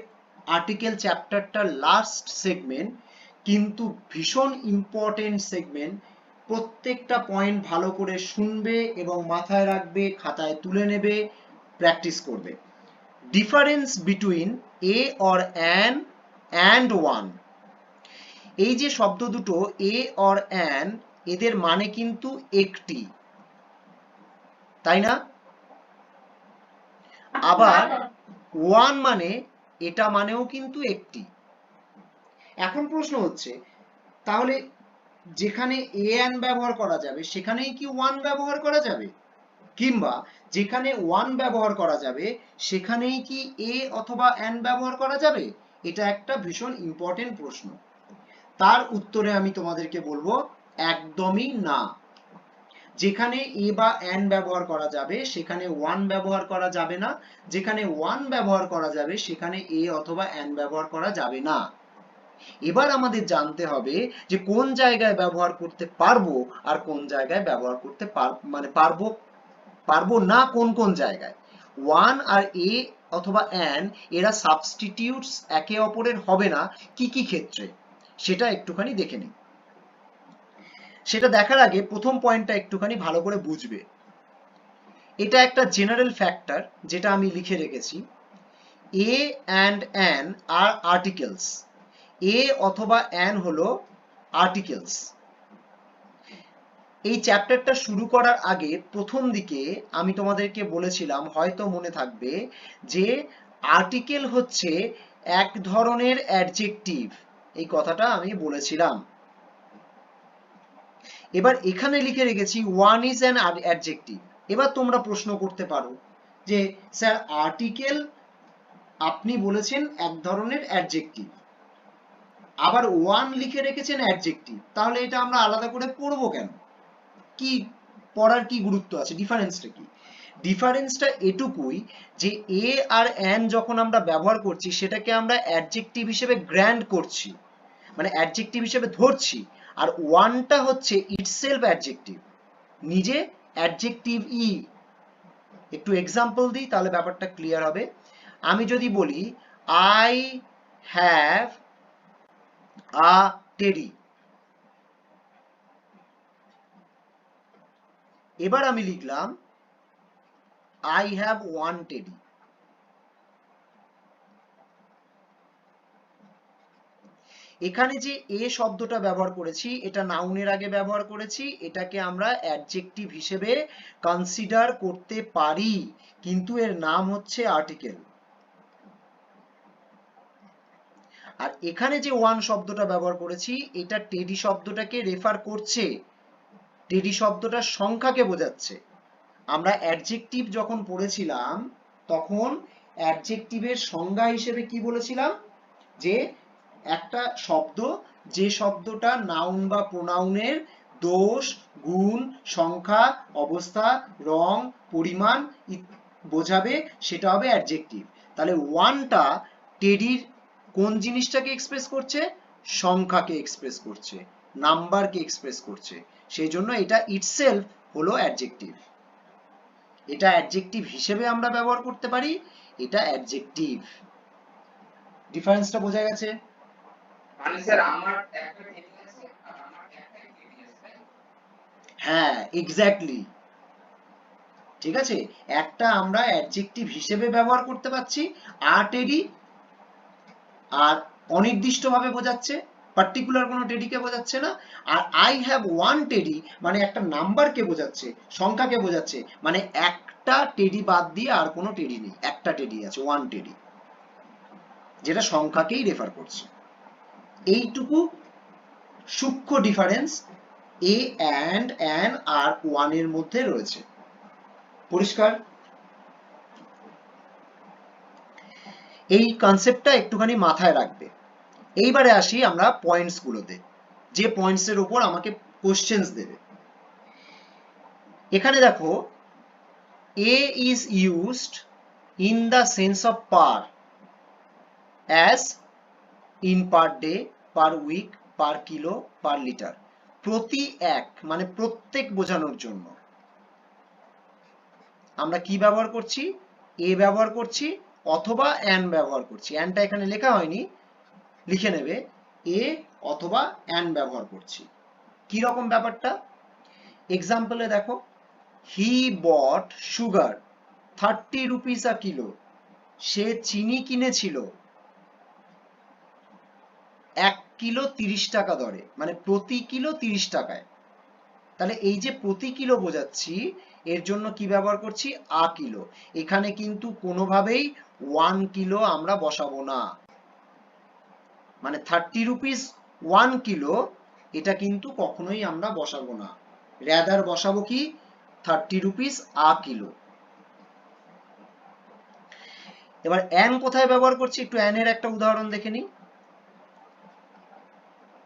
আর্টিকেল চ্যাপ্টারটার লাস্ট সেগমেন্ট, কিন্তু ভীষণ ইম্পর্টেন্ট সেগমেন্ট। প্রত্যেকটা পয়েন্ট ভালো করে শুনবে এবং মাথায় রাখবে, খাতায় তুলে নেবে, প্র্যাকটিস করবে। Difference between a or an and one. এই যে শব্দ দুটো এ অর অ্যান, এদের মানে কিন্তু একটি, তাই না? আবার ওয়ান মানে এটা মানেও কিন্তু একটি। এখন প্রশ্ন হচ্ছে, তাহলে যেখানে এ অ্যান ব্যবহার করা যাবে সেখানেই কি ওয়ান ব্যবহার করা যাবে, কিংবা যেখানে ওয়ান ব্যবহার করা যাবে সেখানেই কি এ অথবা অ্যান ব্যবহার করা যাবে? এটা একটা ভীষণ ইম্পর্টেন্ট প্রশ্ন। তার উত্তরে আমি তোমাদেরকে বলবো একদমই না। যেখানে এ বা অ্যান ব্যবহার করা যাবে সেখানে ওয়ান ব্যবহার করা যাবে না, যেখানে ওয়ান ব্যবহার করা যাবে সেখানে এ অথবা অ্যান ব্যবহার করা যাবে না। এবার আমাদের জানতে হবে যে কোন জায়গায় ব্যবহার করতে পারবো আর কোন জায়গায় ব্যবহার করতে মানে পারবো না, কোন কোন জায়গায়। ওয়ান আর এ অথবা অ্যান এরা সাবস্টিটিউটস একে অপরের হবে না কি কি ক্ষেত্রে, সেটা একটুখানি দেখে নিই। সেটা দেখার আগে প্রথম পয়েন্টটা একটুখানি ভালো করে বুঝবে। এটা একটা জেনারেল ফ্যাক্টর যেটা আমি লিখে রেখেছি। এ অ্যান্ড অ্যান আর আর্টিকেলস। এ অথবা অ্যান হলো আর্টিকেলস। এই চ্যাপ্টারটা শুরু করার আগে প্রথম দিকে আমি তোমাদেরকে বলেছিলাম, হয়তো মনে থাকবে, যে আর্টিকেল হচ্ছে এক ধরনের অ্যাডজেক্টিভ। এই কথাটা আমি বলেছিলাম। এবার এখানে লিখে রেখেছি ওয়ান ইজ অ্যান অ্যাডজেক্টিভ। এবার তোমরা প্রশ্ন করতে পারো যে স্যার আর্টিকেল আপনি বলেছেন এক ধরনের অ্যাডজেক্টিভ, আবার ওয়ান লিখে রেখেছেন অ্যাডজেক্টিভ, তাহলে এটা আমরা আলাদা করে পড়বো কেন? কি পড়ার কি গুরুত্ব আছে? ডিফারেন্সটা কি? ডিফারেন্সটা এটুকুই যে এ আর অ্যান যখন আমরা ব্যবহার করছি সেটাকে আমরা অ্যাডজেক্টিভ হিসেবে গ্র্যান্ড করছি, মানে অ্যাডজেক্টিভ হিসেবে ধরছি, আর ওয়ানটা হচ্ছে ইটসেলফ অ্যাডজেক্টিভ, নিজে অ্যাডজেক্টিভ ই। একটু এক্সাম্পল দিই তাহলে ব্যাপারটা ক্লিয়ার হবে। আমি যদি বলি আই হ্যাভ আ টেডি, এবার আমি লিখলাম আই হ্যাভ ওয়ান টেডি। এখানে যে এ শব্দটা ব্যবহার করেছি এটা নাউনের আগে ব্যবহার করেছি, এটাকে আমরা অ্যাডজেক্টিভ হিসেবে কনসিডার করতে পারি, কিন্তু এর নাম হচ্ছে আর্টিকেল। আর এখানে যে ওয়ান শব্দটা ব্যবহার করেছি এটা টেডি শব্দটাকে রেফার করছে, টেডি শব্দটা সংখ্যাকে বোঝাচ্ছে। আমরা অ্যাডজেক্টিভ যখন পড়েছিলাম তখন অ্যাডজেক্টিভের সংজ্ঞা হিসেবে কি বলেছিলাম, যে একটা শব্দ যে শব্দটা নাউন বা প্রোনাউনের দোষ, গুণ, সংখ্যা, অবস্থা, রং, পরিমাণ বোঝাবে সেটা হবে অ্যাডজেক্টিভ। তাহলে ওয়ানটা টেডির কোন জিনিসটাকে এক্সপ্রেস করছে? সংখ্যাকে এক্সপ্রেস করছে, নাম্বারকে এক্সপ্রেস করছে, সেই জন্য এটা ইটসেলফ হলো অ্যাডজেক্টিভ। এটা অ্যাডজেক্টিভ হিসেবে আমরা ব্যবহার করতে পারি, এটা অ্যাডজেক্টিভ। ডিফারেন্সটা বোঝা গেছে? মানে স্যার আমার একটা টেডি আছে আর আমার একটাই টেডি আছে। হ্যাঁ, এক্স্যাক্টলি। ঠিক আছে, একটা আমরা অ্যাডজেক্টিভ হিসেবে ব্যবহার করতে পারছি, আর টেডি আর অনির্দিষ্টভাবে বোঝাচ্ছে, পার্টিকুলার কোনো টেডিকে বোঝাচ্ছে না। আর আই হ্যাভ ওয়ান টেডি মানে একটা নাম্বারকে বোঝাচ্ছে, সংখ্যাকে বোঝাচ্ছে, মানে একটা টেডি বাদ দিয়ে আর কোনো টেডি নেই, একটা টেডি আছে, ওয়ান টেডি, যেটা সংখ্যাকেই রেফার করছে। এইটুকু সূক্ষ্ম ডিফারেন্স এ অ্যান্ড অ্যান আর ওয়ানের মধ্যে রয়েছে। পরিষ্কার? এই কনসেপ্টটা একটুখানি মাথায় রাখবে। এইবারে আসি আমরা পয়েন্টস গুলোতে, যে পয়েন্টস এর উপর আমাকে কোশ্চেন্স দেবে। এখানে দেখো, a is used in the sense of per as in per day, per week, per kilo, per litre. প্রতি এক মানে প্রত্যেক বোঝানোর জন্য আমরা কি ব্যবহার করছি? এ ব্যবহার করছি অথবা অ্যান ব্যবহার করছি। অ্যানটা এখানে লেখা হয়নি, লিখে নেবে, এ অথবা অ্যান ব্যবহার করছি। কি রকম ব্যাপারটা? এক্সাম্পলে দেখো, হি বট সুগার 30 রুপিস আ কিলো। সে চিনি কিনেছিল 1 কিলো 30 টাকা দরে, মানে প্রতি কিলো 30 টাকায়। তাহলে এই যে প্রতি কিলো বোঝাচ্ছি, এর জন্য কি ব্যবহার করছি? আ কিলো। এখানে কিন্তু কোনোভাবেই 1 কিলো আমরা বসাবো না, মানে 30 রুপিস 1 কিলো, এটা কিন্তু কখনোই আমরা বসাবো না। রেদার বসাবো কি? 30 রুপিস আ কিলো। এবার অ্যান কোথায় ব্যবহার করছি? একটু অ্যানের একটা উদাহরণ দেখে নিই।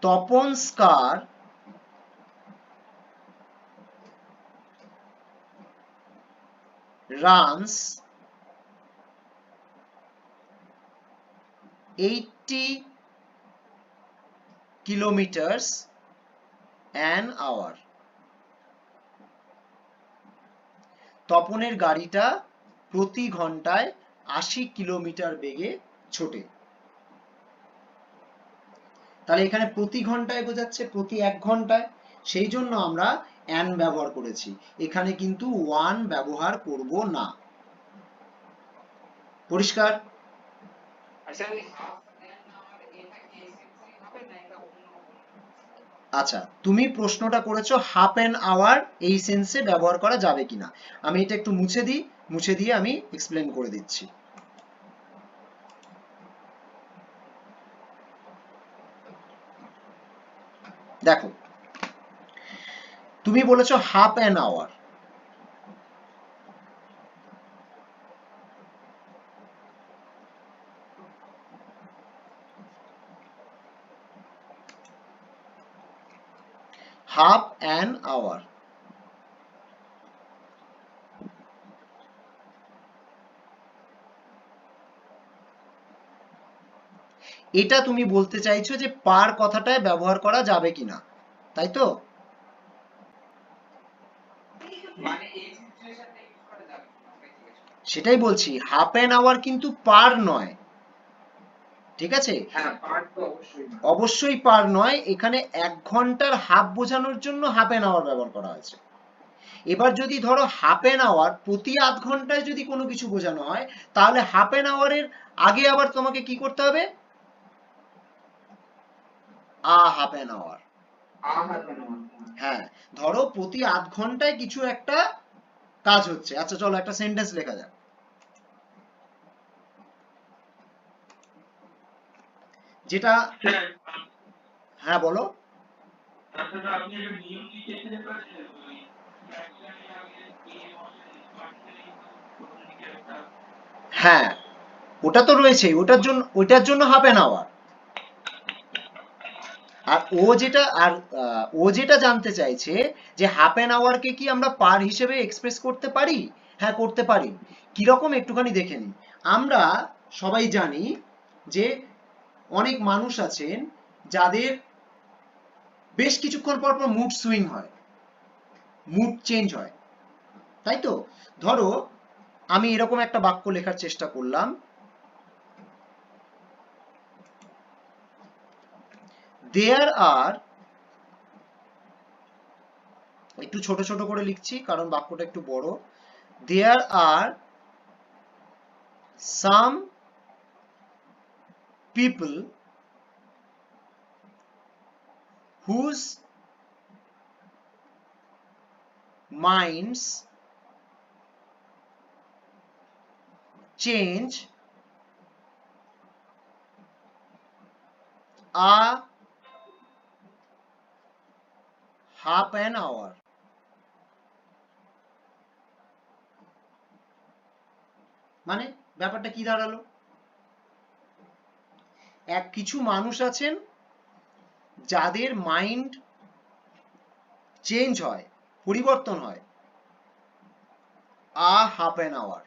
তপন's car runs 80 kilometers an hour. তপনের গাড়িটা প্রতি ঘন্টায় 80 কিলোমিটার বেগে ছোটে। তাহলে এখানে প্রতি ঘন্টায় বোঝাচ্ছে প্রতি 1 ঘন্টায়, সেই জন্য আমরা অ্যান ব্যবহার করেছি। এখানে কিন্তু ওয়ান ব্যবহার করব না। পরিষ্কার? আচ্ছা ওই হাফ অ্যান আওয়ার এটা কি এসেন্সই হবে না এটা অন্য কোনো? আচ্ছা, তুমি প্রশ্নটা করেছো হাফ অ্যান আওয়ার এই সেন্সে ব্যবহার করা যাবে কিনা। আমি এটা একটু মুছে দিই, মুছে দিয়ে আমি এক্সপ্লেন করে দিচ্ছি। দেখো, তুমি বলেছো half an hour, half an hour. এটা তুমি বলতে চাইছো যে পার কথাটায় ব্যবহার করা যাবে কিনা, তাই তো? মানে এই সিচুয়েশনটা ইউজ করা যাবে না ওটাই জিজ্ঞেস করছি। সেটাই বলছি, হাফ অ্যান আওয়ার কিন্তু পার নয়, ঠিক আছে? হ্যাঁ পার্ট তো অবশ্যই না। অবশ্যই পার নয়, এখানে 1 ঘন্টার হাফ বোঝানোর জন্য হাফ অ্যান আওয়ার ব্যবহার করা হয়েছে। এবার যদি ধরো হাফ অ্যান আওয়ার প্রতি আধ ঘন্টায় যদি কোনো কিছু বোঝানো হয়, তাহলে হাফ অ্যান আওয়ারের আগে আবার তোমাকে কি করতে হবে? Half an hour. Half an hour. হ্যাঁ, ধরো প্রতি আধ ঘন্টায় কিছু একটা কাজ হচ্ছে। আচ্ছা চলো একটা সেন্টেন্স লেখা যাক, যেটা, হ্যাঁ বলো। তাছাড়া আপনি একটা নিয়ম লিখে দিতে পারেন, ওই ক্যাপিটাল আগে এ বসে পার্টিকেল দিকে একটা। হ্যাঁ, ওটা তো রয়েছে, ওটার জন্য হাফ অ্যান আওয়ার। আর ও যেটা জানতে চাইছে যে হাফ অ্যান আওয়ারকে কি আমরা পার হিসেবে এক্সপ্রেস করতে পারি? হ্যাঁ, করতে পারি। কিরকম একটুখানি দেখে নিই। আমরা সবাই জানি যে অনেক মানুষ আছেন যাদের বেশ কিছুক্ষণ পর পর মুড সুইং হয়, মুড চেঞ্জ হয়, তাই তো? ধরো আমি এরকম একটা বাক্য লেখার চেষ্টা করলাম, দেয়ার আর, একটু ছোট ছোট করে লিখছি কারণ বাক্যটা একটু বড়। There are some people whose minds change a half an hour. মানে ব্যাপারটা কি দাঁড়ালো? কিছু মানুষ আছেন যাদের মাইন্ড চেঞ্জ হয়, পরিবর্তন হয় হাফ অ্যান আওয়ার,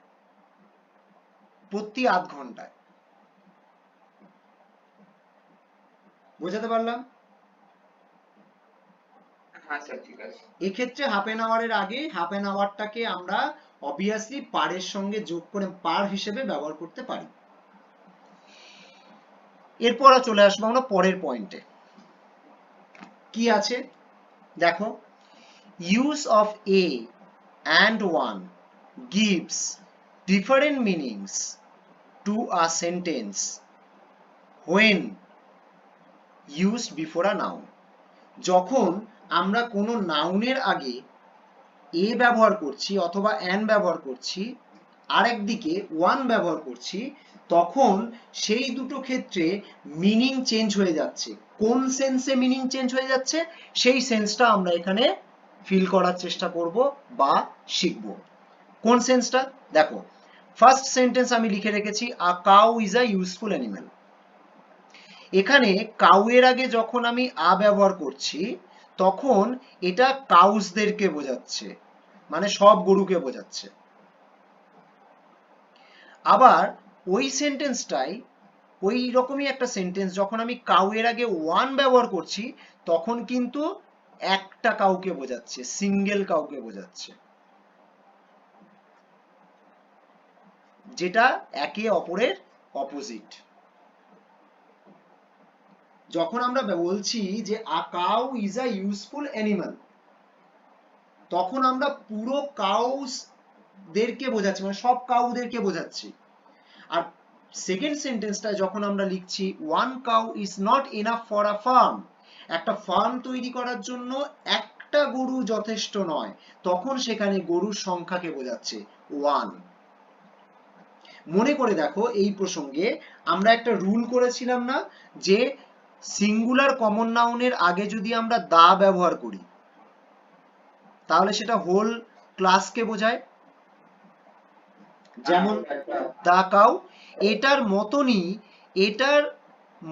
প্রতি আধ ঘন্টায়। বোঝাতে পারলাম? হ্যাঁ স্যার, ঠিক আছে। এক্ষেত্রে হাফ অ্যান আওয়ারের আগে হাফ অ্যান আওয়ারটাকে আমরা অবভিয়াসলি পারের সঙ্গে যোগ করে পার হিসেবে ব্যবহার করতে পারি। এরপর চলে আসবো আমরা পরের পয়েন্টে। কি আছে দেখো, use of A and one gives different meanings to a sentence when used before a noun. যখন আমরা কোনো নাউনের আগে এ ব্যবহার করছি অথবা অ্যান ব্যবহার করছি, আরেকদিকে ওয়ান ব্যবহার করছি, তখন সেই দুটো ক্ষেত্রে মিনিং চেঞ্জ হয়ে যাচ্ছে। কোন সেন্সে মিনিং চেঞ্জ হয়ে যাচ্ছে সেই সেন্সটা আমরা এখানে ফিল করার চেষ্টা করব বা শিখব। কোন সেন্সটা দেখো, ফার্স্ট সেন্টেন্স আমি লিখে রেখেছি, আ cow is a useful animal. এখানে কাউ এর আগে যখন আমি আ ব্যবহার করছি তখন এটা কাউসদেরকে বোঝাচ্ছে, মানে সব গরুকে বোঝাচ্ছে। আবার ওই সেন্টেন্সটাই, ওই রকমই একটা সেন্টেন্স যখন আমি কাউ এর আগে ওয়ান ব্যবহার করছি তখন কিন্তু একটা কাউকে বোঝাচ্ছে, সিঙ্গেল কাউকে বোঝাচ্ছে, যেটা একে অপরের অপোজিট। যখন আমরা বলছি যে আ cow is a useful animal, তখন আমরা পুরো কাউস দেরকে বোঝাচ্ছি, মানে সব কাউদেরকে বোঝাচ্ছি। আর সেকেন্ড সেন্টেন্সটা যখন আমরা লিখছি one cow is not enough for a farm, একটা ফার্ম তৈরি করার জন্য একটা গরু যথেষ্ট নয়, তখন সেখানে গরুর সংখ্যাকে বোঝাচ্ছে ওয়ান। মনে করে দেখো এই প্রসঙ্গে আমরা একটা রুল করেছিলাম না যে সিঙ্গুলার কমন নাউনের আগে যদি আমরা দা ব্যবহার করি তাহলে সেটা হোল ক্লাসকে বোঝায়, যেমন দা কাউ। এটার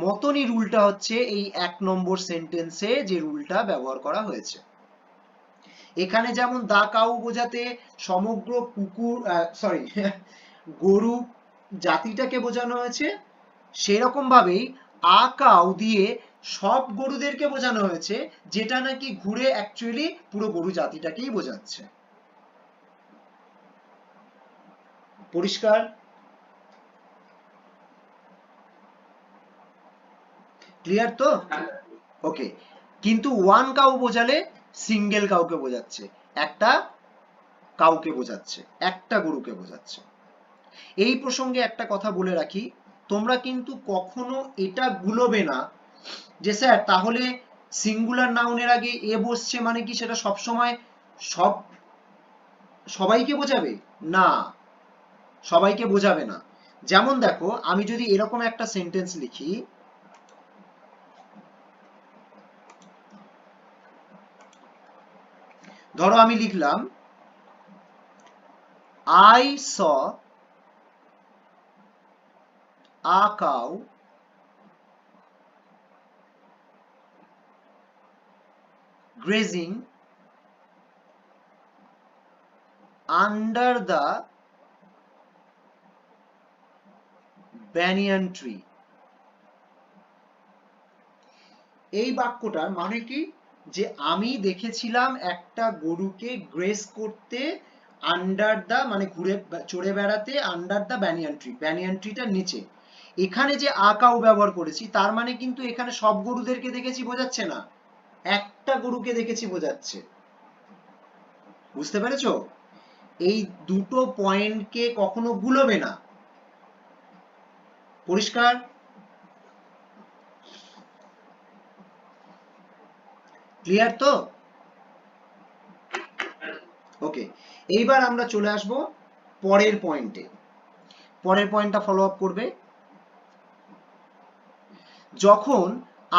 মতনই রুলটা হচ্ছে এই 1 নম্বর সেন্টেন্সে যে রুলটা ব্যবহার করা হয়েছে। এখানে যেমন দা কাউ বোঝাতে সমগ্র গরু জাতিটাকে বোঝানো হয়েছে, সেরকম ভাবেই আ কাউ দিয়ে সব গরুদেরকে বোঝানো হয়েছে, যেটা নাকি ঘুরে অ্যাকচুয়ালি পুরো গরু জাতিটাকেই বোঝাচ্ছে। পরিষ্কার? ক্লিয়ার তো? ওকে। কিন্তু ওয়ান কাউ বোঝালে সিঙ্গেল কাউকে বোঝাচ্ছে, একটা কাউকে বোঝাচ্ছে, একটা গরুকে বোঝাচ্ছে। এই প্রসঙ্গে একটা কথা বলে রাখি, তোমরা কিন্তু কখনো এটা ভুলবে না যে স্যার তাহলে সিঙ্গুলার নাউনের আগে এ বসছে মানে কি সেটা সবসময় সবাইকে বোঝাবে? না, সবাইকে বোঝাবে না। যেমন দেখো আমি যদি এরকম একটা সেন্টেন্স লিখি, ধরো আমি লিখলাম I saw a cow grazing under the banyan tree. এই বাক্যটার মানে কি, যে আমি দেখেছিলাম একটা গরুকে গ্রেস করতে আন্ডার দা, মানে ঘুরে চড়ে বেড়াতে under the banyan tree, banyan ট্রিটার নিচে। এখানে যে আ কাউ ব্যবহার করেছি তার মানে কিন্তু এখানে সব গরুদেরকে দেখেছি বোঝাচ্ছে না, একটা গরুকে দেখেছি বোঝাচ্ছে। বুঝতে পেরেছো? এই দুটো পয়েন্টকে কখনো ভুলবে না। পরিষ্কার? ক্লিয়ার তো? ওকে, এইবার আমরা চলে আসব পরের পয়েন্টে। পরের পয়েন্টটা ফলো আপ করবে। যখন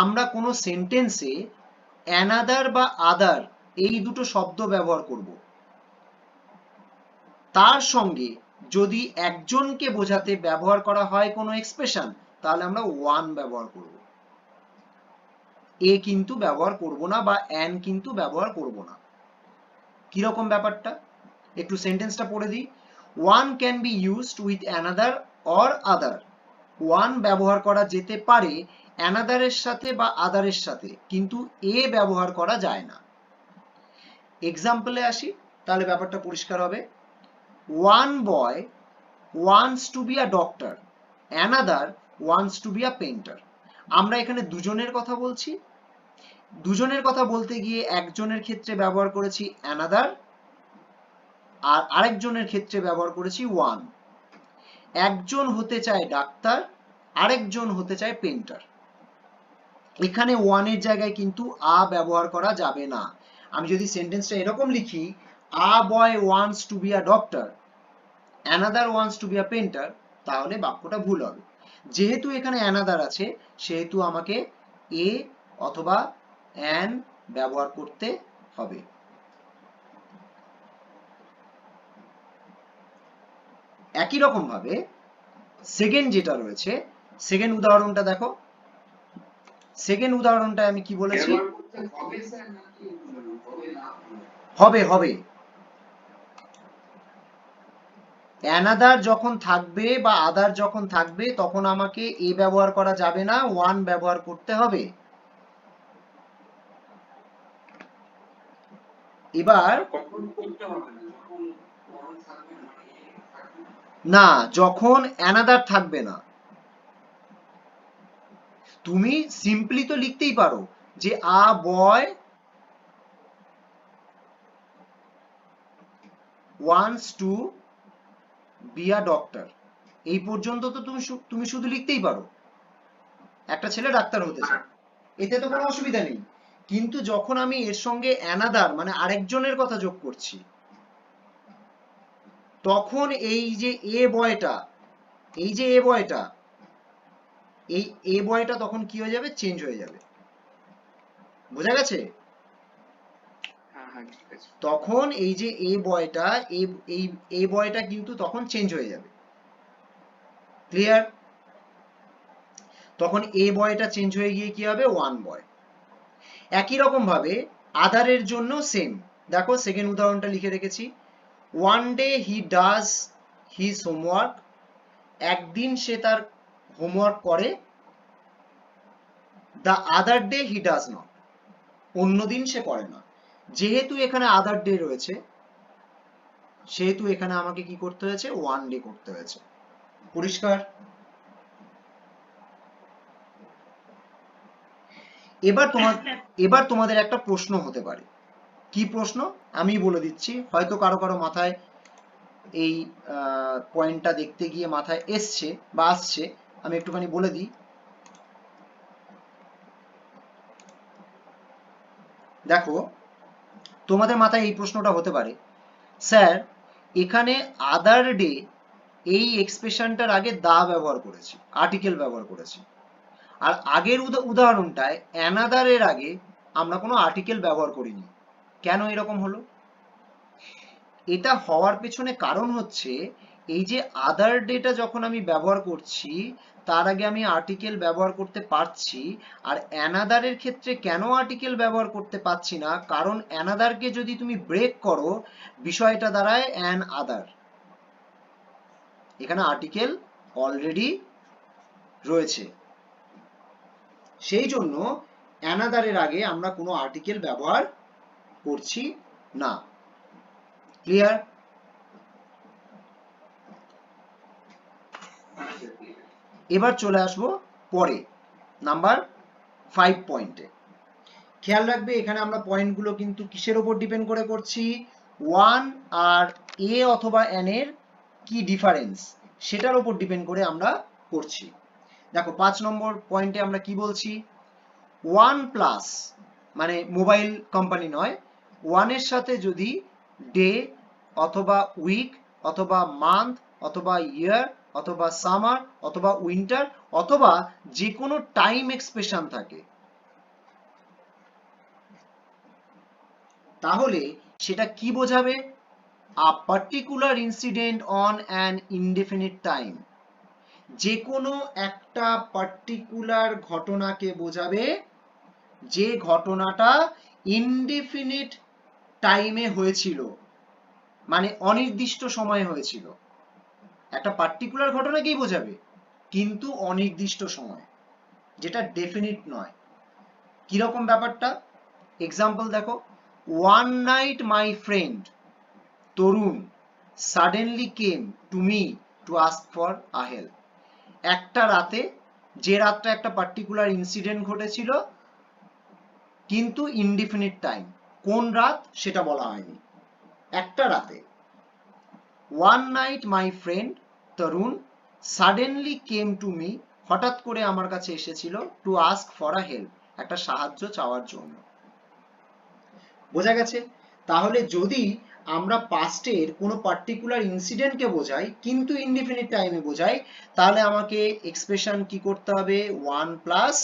আমরা কোনো সেন্টেন্সে অ্যানাদার বা আদার এই দুটো শব্দ ব্যবহার করব, তার সঙ্গে যদি একজনকে বোঝাতে ব্যবহার করা হয় কোনো এক্সপ্রেশন, তাহলে আমরা ওয়ান ব্যবহার করব, এ কিন্তু ব্যবহার করব না, বা অ্যান কিন্তু ব্যবহার করব না। কিরকম ব্যাপারটা একটু সেন্টেন্সটা পড়ে দিই। One can be used with another or other. One ব্যবহার করা যেতে পারে অ্যানাদারের সাথে বা আদারের সাথে, কিন্তু এ ব্যবহার করা যায় না। এক্সাম্পলে আসি, তাহলে ব্যাপারটা পরিষ্কার হবে। One boy wants to be a doctor, another wants to be a painter. আমরা এখানে দুজনের কথা বলছি। দুজনের কথা বলতে গিয়ে একজনের ক্ষেত্রে ব্যবহার করেছি অ্যানাদার, আর আরেকজনের ক্ষেত্রে ব্যবহার করেছি ওয়ান। একজন হতে চায় ডাক্তার, আরেকজন হতে চায় পেইন্টার। এখানে ওয়ানের জায়গায় কিন্তু আ ব্যবহার করা যাবে না। আমি যদি সেন্টেন্সটা এরকম লিখি, a boy wants to be a doctor, another wants to be a painter, তাহলে বাক্যটা ভুল হবে। যেহেতু এখানে অ্যানাদার আছে, সেহেতু আমাকে এ অথবা অ্যান ব্যবহার করতে হবে। একই রকম ভাবে সেকেন্ড যেটা রয়েছে, সেকেন্ড উদাহরণটা দেখো। সেকেন্ড উদাহরণটা আমি কি বলেছি? হবে হবে। অ্যানাদার যখন থাকবে বা আদার যখন থাকবে, তখন আমাকে এ ব্যবহার করা যাবে না, ওয়ান ব্যবহার করতে হবে। এবার না, যখন অ্যানাদার থাকবে না। তুমি সিম্পলি তো লিখতেই পারো যে a boy wants to be a doctor, এই পর্যন্ত তো তুমি শুধু লিখতেই পারো, একটা ছেলে ডাক্তার হতে চায়, এতে তো কোনো অসুবিধা নেই। কিন্তু যখন আমি এর সঙ্গে অ্যানাদার মানে আরেকজনের কথা যোগ করছি, তখন এই যে এ বয়টা, এই যে এ বয়টা, এই এ বয়টা তখন কি হয়ে যাবে? চেঞ্জ হয়ে যাবে। বোঝা গেছে? তখন এই যে এ বয়টা, এই এ বয়টা কিন্তু তখন চেঞ্জ হয়ে যাবে। ক্লিয়ার? তখন এ বয়টা চেঞ্জ হয়ে গিয়ে কি হবে? ওয়ান বয়। একই রকম ভাবে আদারের জন্য সেম। দেখো সেকেন্ড উদাহরণটা লিখে রেখেছি। One day he does his homework, একদিন সে তার হোমওয়ার্ক করে। The other day he does not, অন্যদিন সে করে না। যেহেতু এখানে আদার ডে রয়েছে, সেহেতু এখানে আমাকে কি করতে হয়েছে? ওয়ান ডে করতে হয়েছে। পরিষ্কার? এবার তোমাদের একটা প্রশ্ন হতে পারে। কি প্রশ্ন? আমি বলে দিচ্ছি, হয়তো কারো কারো মাথায় এই পয়েন্টটা দেখতে গিয়ে মাথায় এসছে বা আসছে, আমি একটুখানি বলে দিই। দেখো, তোমাদের মাথায় এই প্রশ্নটা হতে পারে, স্যার এখানে আদার ডে এই এক্সপ্রেশনটার আগে দা ব্যবহার করেছি, আর্টিকেল ব্যবহার করেছি, আর আগের উদাহরণটায় অ্যানাদারের আগে আমরা কোনো আর্টিকেল ব্যবহার করিনি, কেন এরকম হলো? এটা হওয়ার পেছনে কারণ হচ্ছে এই যে আদার ডেটা যখন আমি ব্যবহার করছি তার আগে আমি আর্টিকেল ব্যবহার করতে পারছি, আর অ্যানাদারের ক্ষেত্রে কেন আর্টিকেল ব্যবহার করতে পারছি না, কারণ অ্যানাদারকে যদি তুমি ব্রেক করো বিষয়টা দাঁড়ায় অ্যান আদার। এখানে আর্টিকেল অলরেডি রয়েছে, সেই জন্য অ্যানাদারের আগে আমরা কোনো আর্টিকেল ব্যবহার করছি না। ক্লিয়ার? এবার চলে আসবো পরে নাম্বার 5 পয়েন্টে। খেয়াল রাখবে এখানে আমরা পয়েন্টগুলো কিন্তু কিসের উপর ডিপেন্ড করে করছি, ওয়ান আর এ অথবা এন এর কি ডিফারেন্স সেটার উপর ডিপেন্ড করে আমরা করছি। দেখো 5 নম্বর পয়েন্টে আমরা কি বলছি, ওয়ান প্লাস মানে মোবাইল কোম্পানি নয়, ওয়ানের সাথে যদি ডে অথবা উইক অথবা মান্থ অথবা ইয়ার অথবা সামার অথবা উইন্টার অথবা যে কোনো টাইম এক্সপ্রেশন থাকে, তাহলে সেটা কি বোঝাবে, আ particular incident on an indefinite time. যে কোনো একটা পার্টিকুলার ঘটনাকে বোঝাবে যে ঘটনাটা ইনডেফিনিট টাইমে হয়েছিল, মানে অনির্দিষ্ট সময়ে হয়েছিল। একটা পার্টিকুলার ঘটনাকেই বোঝাবে কিন্তু অনির্দিষ্ট সময়, যেটা ডেফিনিট নয়। কিরকম ব্যাপারটা, এক্সাম্পল দেখো, one night my friend Tarun suddenly came to me to ask for a help. একটা রাতে, যে রাতটা একটা পার্টিকুলার ইনসিডেন্ট ঘটেছিল কিন্তু ইনডিফিনিট টাইম, কোন রাত সেটা বলা হয়নি, একটা রাতে। One night my friend Tarun suddenly came to me, হঠাৎ করে আমার কাছে এসেছিল, to ask for a help, একটা সাহায্য চাওয়ার জন্য। বোঝা গেছে? তাহলে যদি আমরা পাস্টের কোনো পার্টিকুলার ইনসিডেন্টকে বোঝাই কিন্তু ইনডিফিনিট টাইমে বোঝাই, তাহলে আমাকে এক্সপ্রেশন কি করতে হবে, ওয়ান প্লাস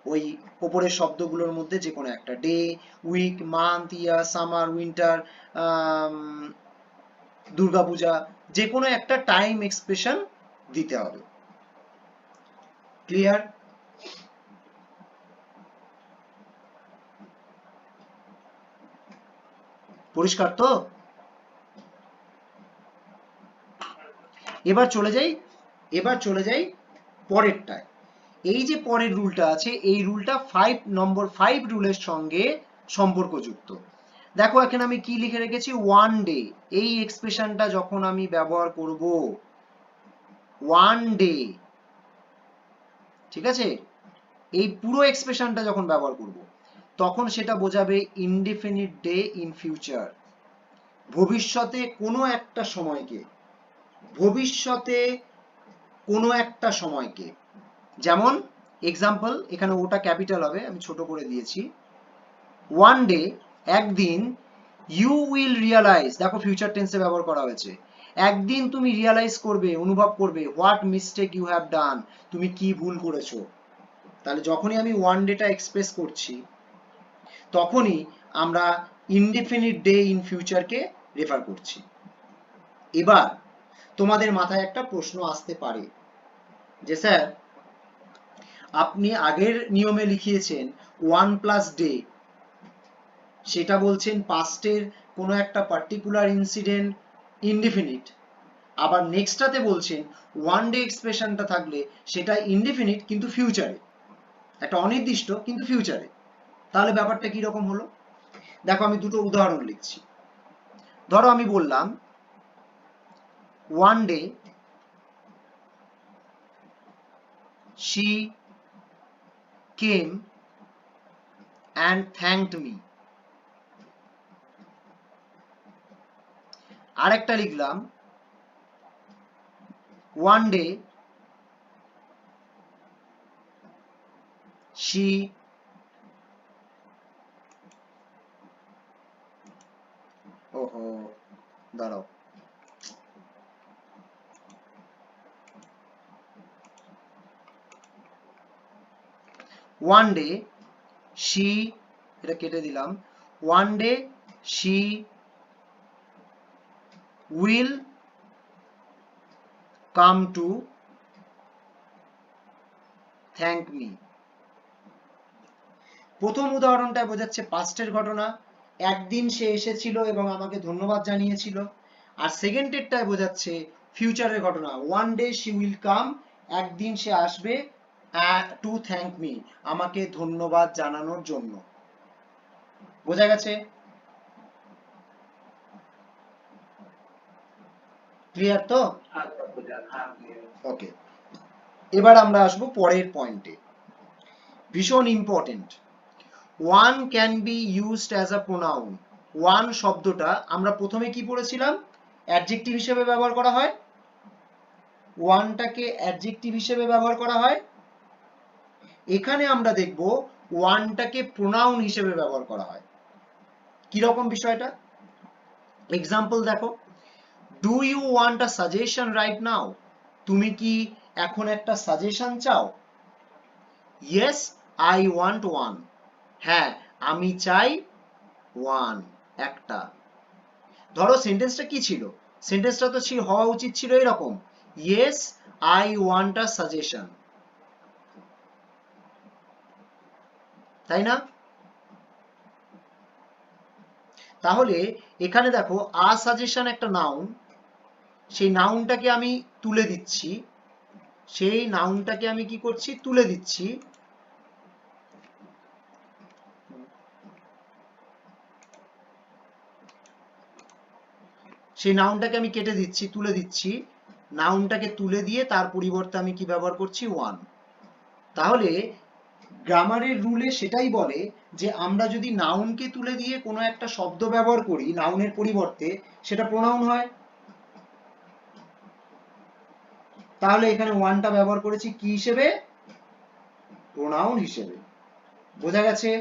ওই ওপরের শব্দগুলোর মধ্যে যে কোনো একটা, ডে, উইক, মান্থ, ইয়ার, সামার, উইন্টার, দুর্গাপূজা, যে কোনো একটা টাইম এক্সপ্রেশন দিতে হবে। ক্লিয়ার? পরিষ্কার তো? এবার চলে যাই পরেরটায়। এই যে পরের রুলটা আছে, এই রুলটা 5 রুলের সঙ্গে সম্পর্কযুক্ত। দেখো এখানে আমি কি লিখে রেখেছি, ওয়ান ডে। এই এক্সপ্রেশনটা যখন আমি ব্যবহার করব, ওয়ান ডে, ঠিক আছে, এই পুরো এক্সপ্রেশনটা যখন ব্যবহার করব তখন সেটা বোঝাবে ইনডিফিনিট ডে ইন ফিউচার, ভবিষ্যতে কোনো একটা সময়কে, ভবিষ্যতে কোনো একটা সময়কে। যেমন এক্সাম্পল, এখানে ওটা ক্যাপিটাল হবে, আমি ছোট করে দিয়েছি। ওয়ান ডে, একদিন, ইউ উইল রিয়ালাইজ, দেখো ফিউচার টেন্সে ব্যবহার করা হয়েছে, একদিন তুমি রিয়ালাইজ করবে, অনুভব করবে, what mistake you have done, তুমি কি ভুল করেছো। তাহলে যখনই আমি ওয়ান ডেটা এক্সপ্রেস করছি তখনই আমরা ইনডিফিনিট ডে ইন ফিউচারকে রেফার করছি। এবার তোমাদের মাথায় একটা প্রশ্ন আসতে পারে যে স্যার আপনি আগের নিয়মে লিখিয়েছেন ওয়ান প্লাস ডে, সেটা বলছেন পাস্টের কোনো একটা পার্টিকুলার ইনসিডেন্ট ইনডিফিনিট, আবার নেক্সটটাতে বলছেন ওয়ান ডে এক্সপ্রেশনটা থাকলে সেটা ইনডিফিনিট কিন্তু ফিউচারে, একটা অনির্দিষ্ট কিন্তু ফিউচারে। তাহলে ব্যাপারটা কি রকম হলো? দেখো আমি দুটো উদাহরণ লিখছি। ধরো আমি বললাম one day she came and thanked me। আরেকটা লিখলাম one day she ওহো দাঁড়াও, one day she, এটা কেটে দিলাম, one day she will come to thank me। প্রথম উদাহরণটা বোঝাচ্ছে পাস্টের ঘটনা, একদিন সে এসেছিল এবং আমাকে ধন্যবাদ জানিয়েছিল। আর সেকেন্ডেরটায় বোঝাচ্ছে ফিউচারের ঘটনা, one day she will come, একদিন সে আসবে, টু থ্যাঙ্ক মি, আমাকে ধন্যবাদ জানানোর জন্য। বোঝা গেছে? ক্লিয়ার তো? ওকে, এবার আমরা আসবো পরের পয়েন্টে, ভীষণ important. One can be used as a pronoun. One শব্দটা আমরা প্রথমে কি পড়েছিলাম? অ্যাডজেক্টিভ হিসেবে ব্যবহার করা হয়। ওয়ানটাকে অ্যাডজেক্টিভ হিসেবে ব্যবহার করা হয়। এখানে আমরা দেখব ওয়ানটাকে প্রোনাউন হিসেবে ব্যবহার করা হয়। কিরকম বিষয়টা? এক্সাম্পল দেখো, do you want a suggestion right now? তুমি কি এখন একটা সাজেশন চাও? Yes I want one. হ্যাঁ আমি চাই ওয়ান, একটা। ধরো সেন্টেন্সটা কি ছিল? সেন্টেন্সটা তো হওয়া উচিত ছিল এরকম, yes I want a suggestion, তাই না? তাহলে এখানে দেখো আ সাজেশন একটা নাউন, সেই নাউনটাকে আমি তুলে দিচ্ছি, সেই নাউনটাকে আমি কি করছি? তুলে দিচ্ছি। সেই নাউনটাকে আমি কেটে দিচ্ছি, তুলে দিচ্ছি। নাউনটাকে তুলে দিয়ে তার পরিবর্তে আমি কি ব্যবহার করছি? ওয়ান। তাহলে গ্রামারের রুলে সেটাই বলে যে আমরা যদি নাউনকে তুলে দিয়ে কোনো একটা শব্দ ব্যবহার করি নাউনের পরিবর্তে, সেটা প্রোনাউন হয়। তাহলে এখানে ওয়ানটা ব্যবহার করেছি কি হিসেবে? প্রোনাউন হিসেবে। বোঝা গেছে?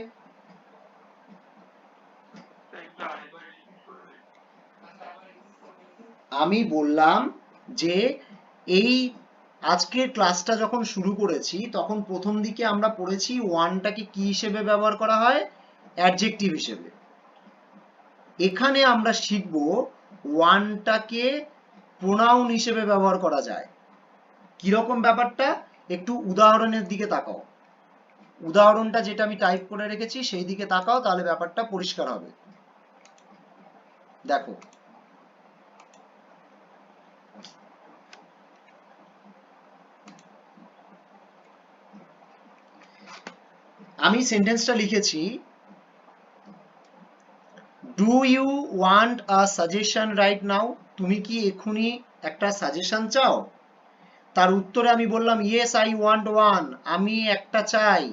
আমি বললাম যে এই আজকের ক্লাসটা যখন শুরু করেছি তখন প্রথম দিকে আমরা পড়েছি ওয়ানটাকে কি হিসেবে ব্যবহার করা হয়? অ্যাডজেক্টিভ হিসেবে। এখানে আমরা শিখব ওয়ানটাকে প্রোনাউন হিসেবে ব্যবহার করা যায়। কিরকম ব্যাপারটা? একটু উদাহরণের দিকে তাকাও। উদাহরণটা যেটা আমি টাইপ করে রেখেছি সেই দিকে তাকাও, তাহলে ব্যাপারটা পরিষ্কার হবে। দেখো, আমি সেন্টেন্সটা লিখেছি, do you want a suggestion right now? তুমি কি এক্ষুনি একটা সাজেশন চাও? তার উত্তরে আমি বললাম ইয়েস আই ওয়ান্ট ওয়ান, আমি একটা চাই।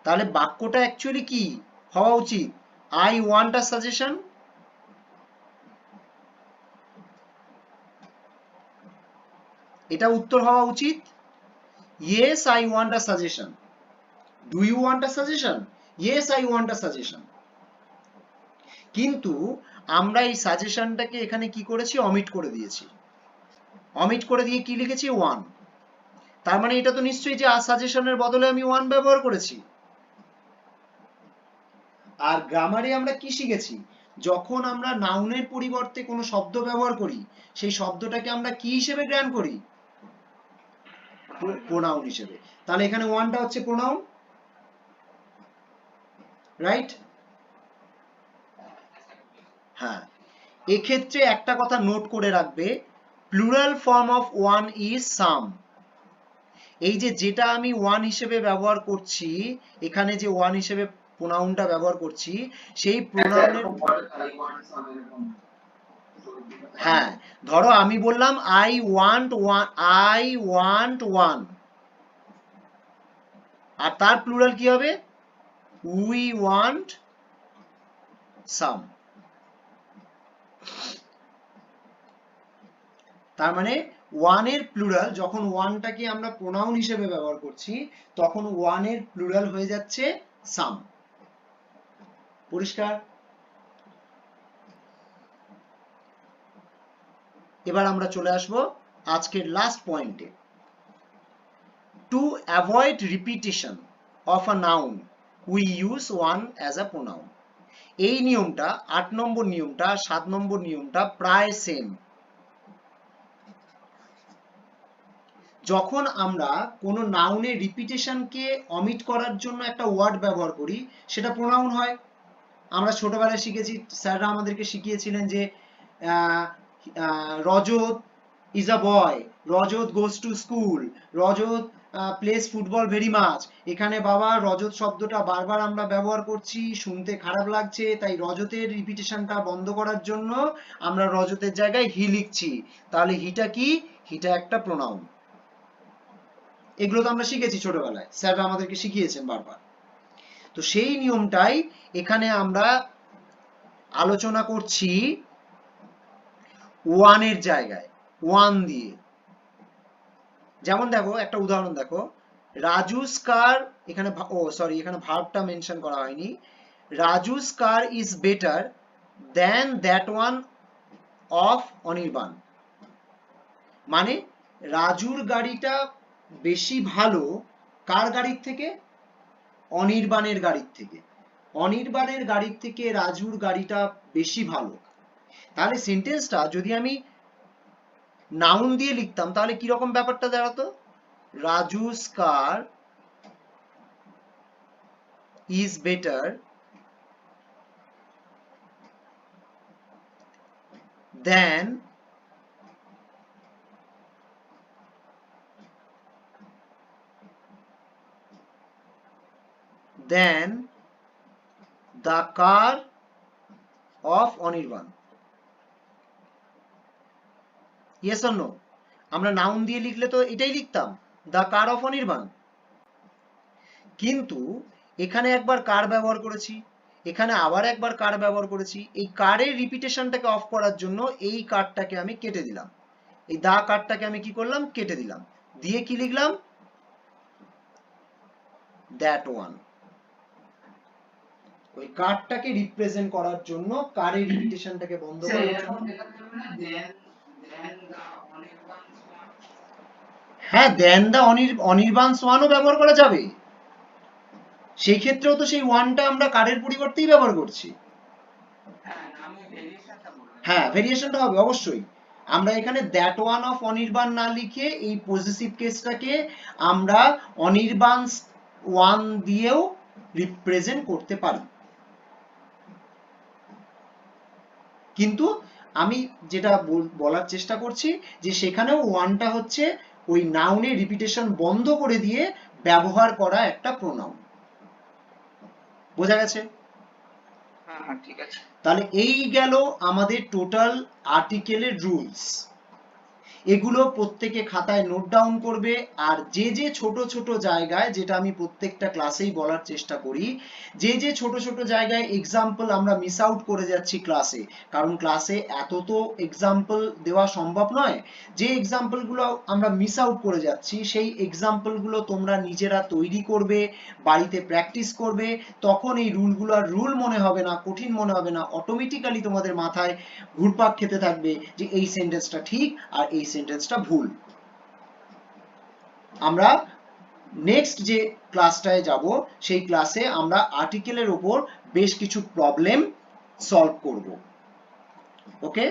তাহলে বাক্যটা অ্যাকচুয়ালি কি হওয়া উচিত? I want a suggestion. এটা উত্তর হওয়া উচিত। Yes I want a suggestion. Do you want a suggestion? Yes I want a suggestion. কিন্তু আমরা এই সাজেশনটাকে এখানে কি করেছি? অমিট করে দিয়েছি। অমিট করে দিয়ে কি লিখেছি? ওয়ান। তার মানে এটা তো নিশ্চয়ই যে সাজেশনের বদলে আমি ওয়ান ব্যবহার করেছি। আর গ্রামারে আমরা কি শিখেছি? যখন আমরা নাউনের পরিবর্তে কোনো শব্দ ব্যবহার করি সেই শব্দটাকে আমরা কি হিসেবে জ্ঞান করি? প্রোনাউন হিসেবে। তাহলে এখানে ওয়ানটা হচ্ছে প্রোনাউন, রাইট? হ্যাঁ, এক্ষেত্রে একটা কথা নোট করে রাখবে, plural form of one is some. এই যে যেটা আমি ওয়ান হিসেবে ব্যবহার করছি, এখানে যে ওয়ান হিসেবে প্রোনাউনটা ব্যবহার করছি, সেই প্রোনাউনের, হ্যাঁ ধরো আমি বললাম I want one, I want one, আর তার প্লুরাল কি হবে? We want some. তার মানে ওয়ানের প্লুরাল, যখন ওয়ানটাকে আমরা প্রোনাউন হিসেবে ব্যবহার করছি তখন ওয়ানের প্লুরাল হয়ে যাচ্ছে সাম। পরিষ্কার? এবার আমরা চলে আসব আজকের লাস্ট পয়েন্টে। To avoid repetition of a noun we use one as a pronoun. এই নিয়মটা 8 নম্বর নিয়মটা 7 নম্বর নিয়মটা প্রায় সেম। যখন আমরা কোনো নাউনের রিপিটেশনকে অমিট করার জন্য একটা ওয়ার্ড ব্যবহার করি সেটা প্রোনাউন হয়। আমরা ছোটবেলায় শিখেছি, স্যাররা আমাদেরকে শিখিয়েছিলেন যে Rajat is a boy, Rajat goes to school, Rajat plays football very much. এখানে বাবা রজত শব্দটা বারবার আমরা ব্যবহার করছি, শুনতে খারাপ লাগছে, তাই রজতের রিপিটেশনটা বন্ধ করার জন্য আমরা রজতের জায়গায় হি লিখছি। তাহলে হিটা কি? হিটা একটা প্রোনাউন। এগুলো তো আমরা শিখেছি ছোটবেলায়, স্যাররা আমাদেরকে শিখিয়েছেন বারবার। তো সেই নিয়মটাই এখানে আমরা আলোচনা করছি ওয়ানের জায়গায়, ওয়ান দিয়ে। যেমন দেখো একটা উদাহরণ দেখো, রাজুস কার, এখানে এখানে ভার্বটা মেনশন করা হয়নি। Raju's car is better than that one of Anirban. মানে রাজুর গাড়িটা বেশি ভালো কার গাড়ির থেকে? অনির্বাণের গাড়ির থেকে। অনির্বাণের গাড়ির থেকে রাজুর গাড়িটা বেশি ভালো। তাহলে সেন্টেন্সটা যদি আমি নাউন দিয়ে লিখতাম তাহলে কিরকম ব্যাপারটা দাঁড়াতো? Raju's car is better than the car of Anirban. Yes or no? আমরা নাউন দিয়ে লিখলে তো এটাই লিখতাম, দ্য কার অফ অনির্বাণ। কিন্তু এখানে একবার কার ব্যবহার করেছি, এখানে আবার একবার কার ব্যবহার করেছি। এই কারের রিপিটেশনটাকে অফ করার জন্য এই কারটাকে আমি কেটে দিলাম, এই দা কারটাকে আমি কি করলাম? কেটে দিলাম, দিয়ে কি লিখলাম? That one. ওই কারটাকে রিপ্রেজেন্ট করার জন্য, কারের রিপিটেশনটাকে বন্ধ করার জন্য। হ্যাঁ, দেন দা অনির্বাণ সোয়ানও ব্যবহার করা যাবে। সেই ক্ষেত্রেও তো সেই ওয়ানটা আমরা কারের পরিবর্তেই ব্যবহার করছি। হ্যাঁ, ভেরিয়েশনটা হবে অবশ্যই। আমরা এখানে দ্যাট ওয়ান অফ অনির্বাণ না লিখে এই পজিটিভ কেসটাকে আমরা অনির্বাণ ওয়ান দিয়েও রিপ্রেজেন্ট করতে পারি। কিন্তু আমি যেটা বলার চেষ্টা করছি যে সেখানেও ওয়ানটা হচ্ছে ওই নাউনের রিপিটেশন বন্ধ করে দিয়ে ব্যবহার করা একটা প্রোনাউন। বোঝা গেছে? হ্যাঁ, ঠিক আছে। তাহলে এই গেল আমাদের টোটাল আর্টিকেলের রুলস। এগুলো প্রত্যেকে খাতায় নোট ডাউন করবে। আর যে যে ছোট ছোট জায়গায়, যেটা আমি প্রত্যেকটা ক্লাসেই বলার চেষ্টা করি, যে যে ছোট ছোট জায়গায় এক্সাম্পল আমরা মিস আউট করে যাচ্ছি ক্লাসে, কারণ ক্লাসে এত তো এক্সাম্পল দেওয়া সম্ভব নয়, যে এক্সাম্পলগুলো আমরা মিস আউট করে যাচ্ছি সেই এক্সাম্পলগুলো তোমরা নিজেরা তৈরি করবে, বাড়িতে প্র্যাকটিস করবে। তখন এই রুলগুলো আর রুল মনে হবে না, কঠিন মনে হবে না, অটোমেটিক্যালি তোমাদের মাথায় ঘুরপাক খেতে থাকবে যে এই সেন্টেন্সটা ঠিক আর এই সেন্টেন্সটা ভুল। আমরা নেক্সট যে ক্লাসটায় যাব সেই ক্লাসে আমরা আর্টিকেলের উপর বেশ কিছু প্রবলেম সলভ করব। ওকে?